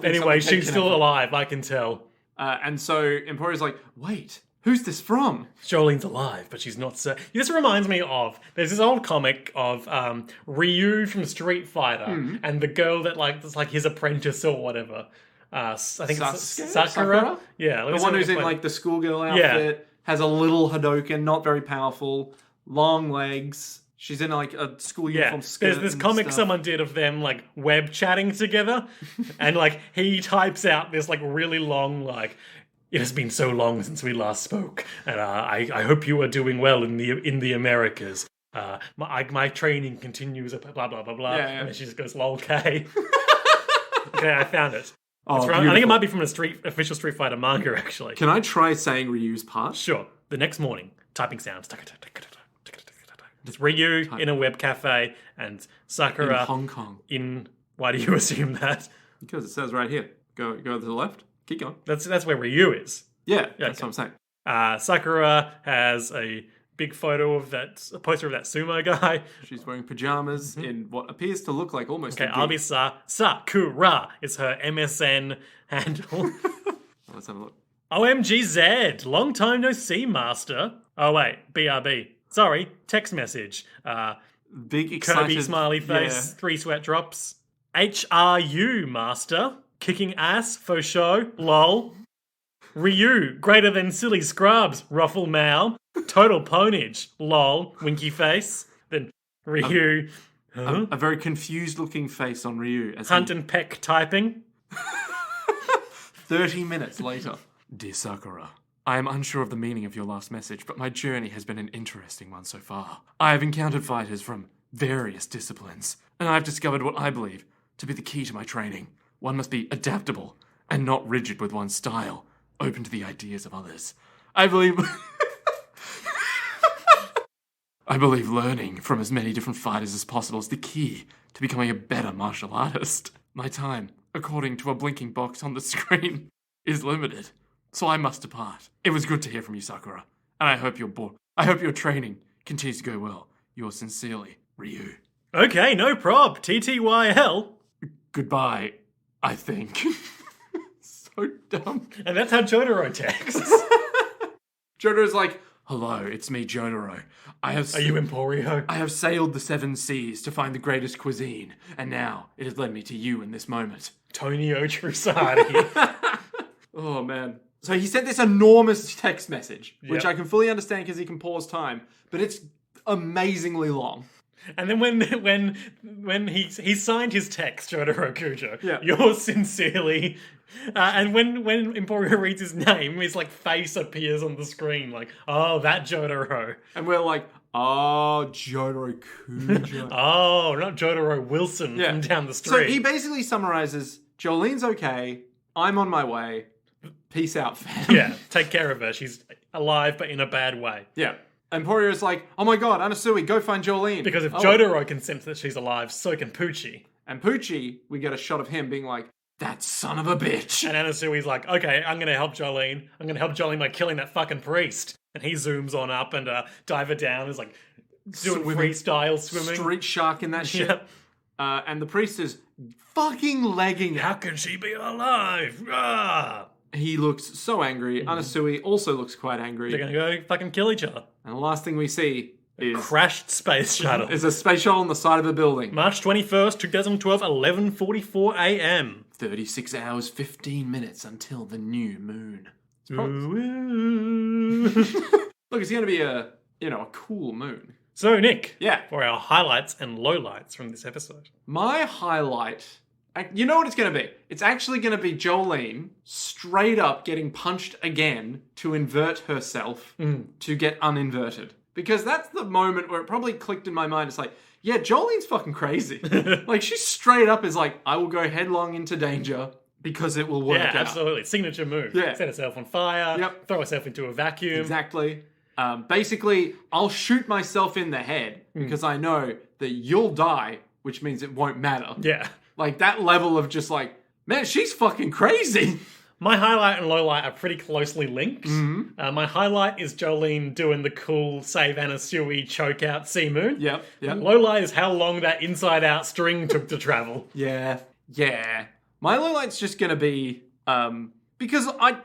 Anyway, she's still alive, I can tell. And so Emporio's like, wait, who's this from? Jolene's alive, but she's not This reminds me of, there's this old comic of Ryu from Street Fighter and the girl that's like his apprentice or whatever. I think it's Sakura? Yeah. The one who's in like the schoolgirl outfit, has a little Hadoken, not very powerful, long legs. She's in like a school uniform skirt. There's this and comic stuff. someone did of them like web chatting together, and like he types out this like really long like, it has been so long since we last spoke, and I hope you are doing well in the Americas. My training continues. Blah blah blah blah. Yeah. And then she just goes lol K. Okay, I found it. Oh, I think it might be from a official Street Fighter manga actually. Can I try saying Ryu's part? Sure. The next morning, typing sounds. It's Ryu in a web cafe and Sakura In Hong Kong. Why do you assume that? Because it says right here. Go to the left. Keep going. That's where Ryu is. Yeah, that's what I'm saying. Sakura has a big photo of a poster of that sumo guy. She's wearing pajamas in what appears to look like almost Okay, a gig. Sakura is her MSN handle. Let's have a look. OMGZ, long time no see, master. Oh wait, BRB. Sorry, text message. Big excited... Kirby smiley face, 3 sweat drops. HRU, master. Kicking ass, for show, lol. Ryu, greater than silly scrubs, ruffle mow. Total ponage, lol, winky face. Then Ryu, A very confused looking face on Ryu. As hunt and peck typing. 30 minutes later. Dear Sakura, I am unsure of the meaning of your last message, but my journey has been an interesting one so far. I have encountered fighters from various disciplines, and I have discovered what I believe to be the key to my training. One must be adaptable and not rigid with one's style, open to the ideas of others. I believe... I believe learning from as many different fighters as possible is the key to becoming a better martial artist. My time, according to a blinking box on the screen, is limited, so I must depart. It was good to hear from you, Sakura, and I hope your training continues to go well. Yours sincerely, Ryu. Okay, no prob. TTYL. Goodbye, I think. So dumb. And that's how Jotaro texts. Jotaro's like, hello, it's me, Jotaro. Are you Emporio? I have sailed the 7 seas to find the greatest cuisine, and now it has led me to you in this moment. Tonio Trusati. Oh, man. So he sent this enormous text message, which Yep. I can fully understand because he can pause time, but it's amazingly long. And then when he signed his text, Jotaro Kujo, Yeah. yours sincerely. And when Emporio reads his name, his like face appears on the screen, like, oh, that Jotaro. And we're like, oh, Jotaro Kujo. Oh, not Jotaro Wilson Yeah. from down the So street. he basically summarizes, Jolene's okay, I'm on my way, peace out, fam. Yeah, take care of her. She's alive, but in a bad way. Yeah. Emporio's like, oh my god, Anasui, go find Jolene. Because if Oh. Jotaro can sense that she's alive, so can Pucci. And Pucci, we get a shot of him being like, that son of a bitch. And Anasui's like, okay, I'm going to help Jolene. I'm going to help Jolene by killing that fucking priest. And he zooms on up and Diver Down is like doing Swimming. freestyle swimming. Street shark in that shit. Yeah. And the priest is fucking legging it. How can she be alive? Ah! He looks so angry. Anasui also looks quite angry. They're going to go fucking kill each other. And the last thing we see Crashed space shuttle. is a space shuttle on the side of a building. March 21st, 2012, 11:44 a.m. 36 hours, 15 minutes until the new moon. It's Ooh. Look, it's going to be a cool moon. So, Nick, Yeah. for our highlights and lowlights from this episode. My highlight, you know what it's going to be? It's actually going to be Jolene straight up getting punched again to invert herself to get uninverted. Because that's the moment where it probably clicked in my mind. It's like, yeah, Jolene's fucking crazy. Like, she straight up is like, I will go headlong into danger because it will work Yeah, out. absolutely. Signature move. Yeah. Set herself on fire. Yep. Throw herself into a vacuum. Exactly. Basically, I'll shoot myself in the head because I know that you'll die, which means it won't matter. Yeah. Like, that level of just like, man, she's fucking crazy. My highlight and lowlight are pretty closely linked. My highlight is Jolene doing the cool save Anasui choke out Sea Moon. Yep. Lowlight is how long that inside out string took to travel. Yeah. My low light's just gonna be because I'm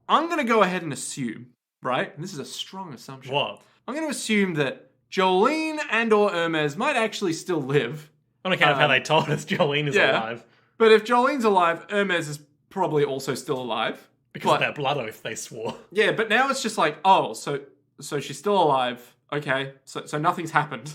gonna go ahead and assume, right? And this is a strong assumption. What? I'm gonna assume that Jolene and or Hermes might actually still live. On account of how they told us Jolene is alive. But if Jolene's alive, Hermes is probably also still alive. Because of that blood oath they swore. Yeah, but now it's just like, oh, so she's still alive. Okay, so nothing's happened.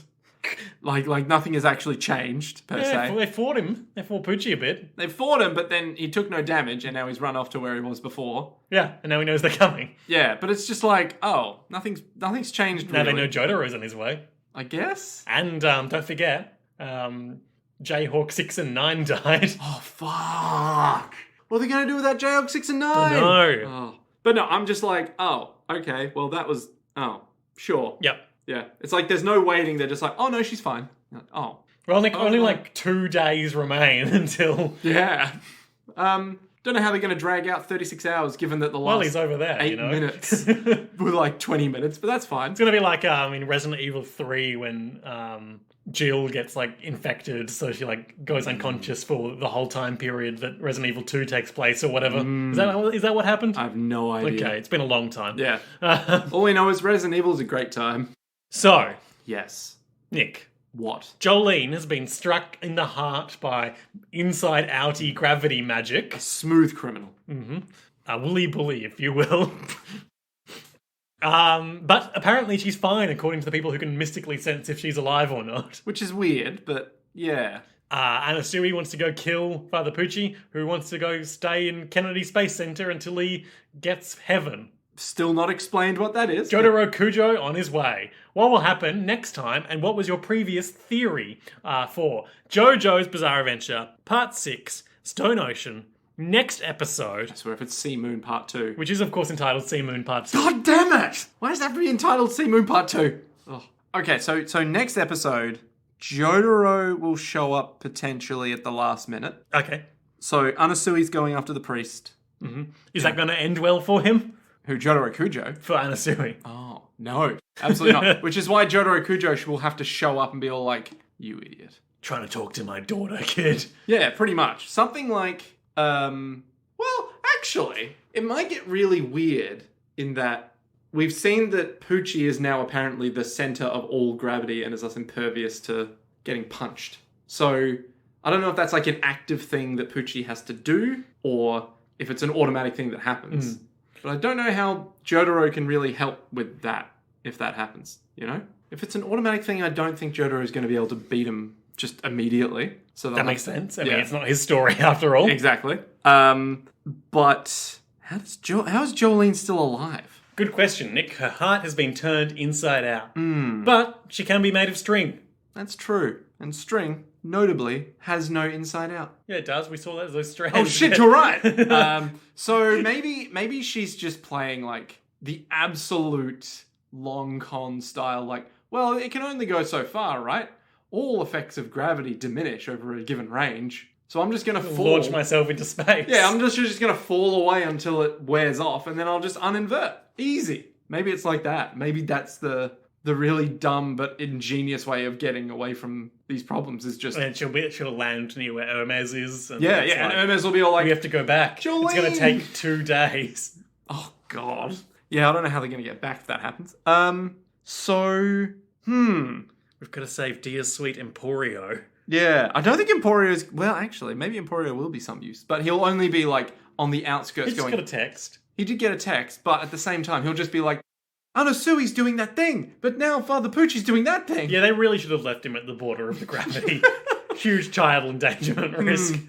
Like nothing has actually changed, per se. They fought him. They fought Pucci a bit. They fought him, but then he took no damage, and now he's run off to where he was before. Yeah, and now he knows they're coming. Yeah, but it's just like, oh, nothing's changed Now really. they know Jotaro's on his way. I guess? And don't forget, Jayhawk 6 and 9 died. Oh, fuck. What are they going to do with that Jayhawk 6 and 9? No. Oh. But no, I'm just like, oh, okay, well, that was, sure. Yep. Yeah. It's like there's no waiting. They're just like, oh, no, she's fine. You're like, oh. Well, only like 2 days remain until... Yeah. Don't know how they're going to drag out 36 hours given that the last Well, he's over there, 8 you know. minutes were like 20 minutes, but that's fine. It's gonna be like in Resident Evil 3 when Jill gets like infected, so she like goes unconscious for the whole time period that Resident Evil 2 takes place or whatever. Is that what happened? I have no idea. Okay, it's been a long time. Yeah. All we know is Resident Evil is a great time. So, Yes. Nick, What? Jolene has been struck in the heart by inside-outy gravity magic. Smooth criminal. A woolly bully, if you will. But apparently she's fine, according to the people who can mystically sense if she's alive or not. Which is weird, but yeah. Anasui wants to go kill Father Pucci, who wants to go stay in Kennedy Space Center until he gets heaven. Still not explained what that is. Jotaro Kujo on his way. What will happen next time, and what was your previous theory for Jojo's Bizarre Adventure, Part 6, Stone Ocean, next episode, I swear if it's Sea Moon Part 2. which is of course entitled Sea Moon Part 2. God damn it! Why does that have to be entitled Sea Moon Part 2? Oh. Okay, so next episode, Jotaro will show up potentially at the last minute. Okay. So Anasui's going after the priest. Is that going to end well for him? Who, Jotaro Kujo? For Anasui. Oh, no. Absolutely not. Which is why Jotaro Kujo will have to show up and be all like, you idiot. Trying to talk to my daughter, kid. Yeah, pretty much. Something like, well, actually, it might get really weird in that we've seen that Pucci is now apparently the center of all gravity and is thus impervious to getting punched. So I don't know if that's like an active thing that Pucci has to do or if it's an automatic thing that happens. But I don't know how Jotaro can really help with that if that happens, you know? If it's an automatic thing, I don't think Jotaro is going to be able to beat him just immediately. So that makes sense. I mean, it's not his story after all. Exactly. But how is Jolene still alive? Good question, Nick. Her heart has been turned inside out. But she can be made of string. That's true. And string, notably, has no inside out. Yeah, it does. We saw that as those strands. Oh shit, you're right. So maybe she's just playing like the absolute long con style, like, well, it can only go so far, right? All effects of gravity diminish over a given range. So I'm just going to launch myself into space. Yeah, I'm just going to fall away until it wears off, and then I'll just uninvert. Easy. Maybe it's like that. Maybe that's the really dumb but ingenious way of getting away from these problems is just... And she'll land near where Hermes is. And yeah, and Hermes will be all like... We have to go back. Jolene! It's going to take 2 days. Oh, God. Yeah, I don't know how they're going to get back if that happens. We've got to save dear sweet Emporio. Yeah, I don't think Emporio's... Well, actually, maybe Emporio will be some use, but he'll only be, like, on the outskirts going... He just got a text. He did get a text, but at the same time, he'll just be like, Anasui's doing that thing, but now Father Pucci's doing that thing. Yeah, they really should have left him at the border of the gravity. Huge child endangerment risk.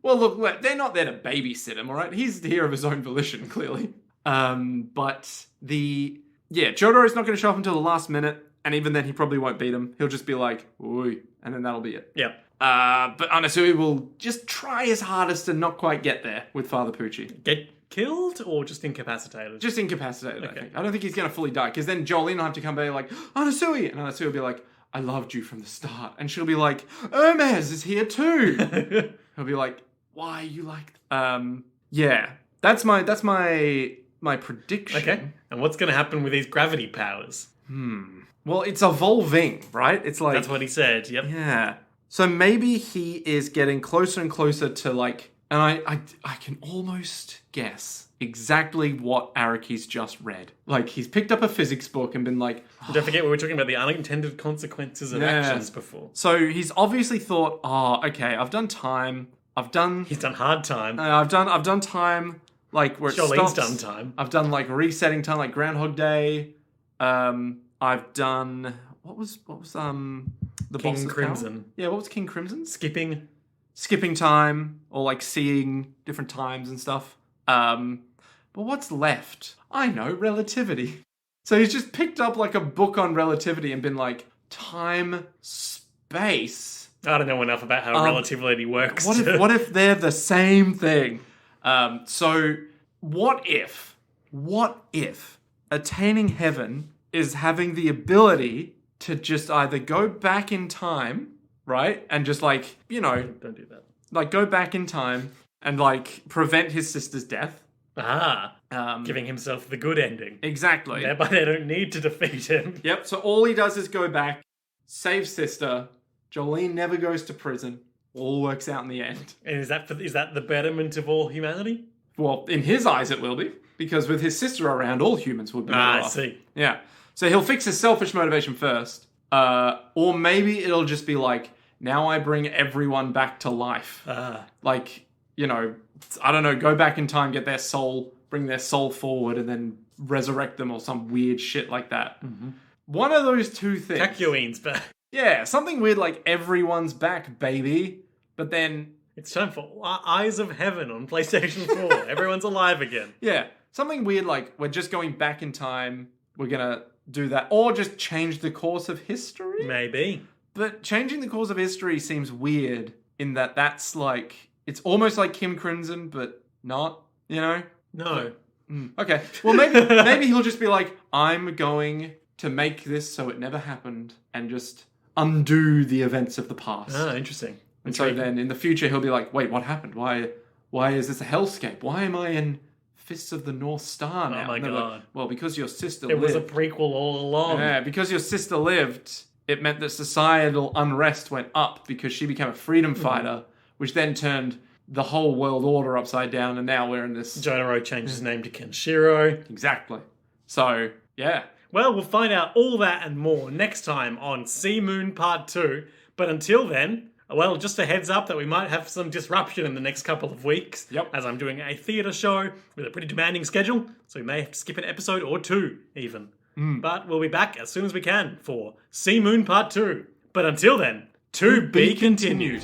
Well, look, they're not there to babysit him, all right? He's here of his own volition, clearly. But Jotaro's not going to show up until the last minute, and even then he probably won't beat him. He'll just be like, "Oi," and then that'll be it. Yep. But Anasui will just try his hardest to not quite get there with Father Pucci. Get killed or just incapacitated? Just incapacitated, Okay. I think. I don't think he's going to fully die, because then Jolene will have to come back like, Anasui! And Anasui will be like, I loved you from the start. And she'll be like, Hermes is here too! He'll be like, why are you like... Yeah. That's my prediction. Okay. And what's going to happen with these gravity powers? Well, it's evolving, right? It's like... That's what he said, yep. Yeah. So maybe he is getting closer and closer to like... And I can almost guess exactly what Araki's just read. Like, he's picked up a physics book and been like... Don't forget we were talking about the unintended consequences of actions before. So he's obviously thought, okay, I've done time. He's done hard time. I've done time, like, where it Jolene's stops. done time. I've done, like, resetting time, like Groundhog Day. I've done... What was the King boss's Crimson. power? Yeah, what was King Crimson? Skipping time, or like seeing different times and stuff. But what's left? I know, relativity. So he's just picked up like a book on relativity and been like, time, space. I don't know enough about how relativity works. What if they're the same thing? So what if attaining heaven is having the ability to just either go back in time, right? And just like, Don't do that. Like go back in time and like prevent his sister's death. Giving himself the good ending. Exactly. Thereby they don't need to defeat him. Yep, so all he does is go back, save sister, Jolene never goes to prison, all works out in the end. And is that the betterment of all humanity? Well, in his eyes it will be, because with his sister around, all humans would be better off. I see. Yeah. So he'll fix his selfish motivation first. Or maybe it'll just be like, now I bring everyone back to life. Like, I don't know, go back in time, get their soul, bring their soul forward, and then resurrect them or some weird shit like that. Mm-hmm. One of those two things. Kakyoin's back. Yeah, something weird like everyone's back, baby. But then... It's time for Eyes of Heaven on PlayStation 4. Everyone's alive again. Yeah, something weird like we're just going back in time, we're gonna do that. Or just change the course of history? Maybe. But changing the course of history seems weird in that that's like... It's almost like Kim Crimson, but not, No. But, okay, well maybe he'll just be like, I'm going to make this so it never happened and just undo the events of the past. Ah, interesting. And so then in the future he'll be like, wait, what happened? Why is this a hellscape? Why am I in Fists of the North Star now? Oh my god. Well, because your sister It lived. was a prequel all along. Yeah, because your sister lived, it meant that societal unrest went up because she became a freedom fighter, which then turned the whole world order upside down, and now we're in this... Jotaro changed his name to Kenshiro. Exactly. So, yeah. Well, we'll find out all that and more next time on Sea Moon Part 2. But until then, well, just a heads up that we might have some disruption in the next couple of weeks. Yep. As I'm doing a theatre show with a pretty demanding schedule, so we may have to skip an episode or two, even. But we'll be back as soon as we can for Sea Moon Part 2. But until then, to be continued.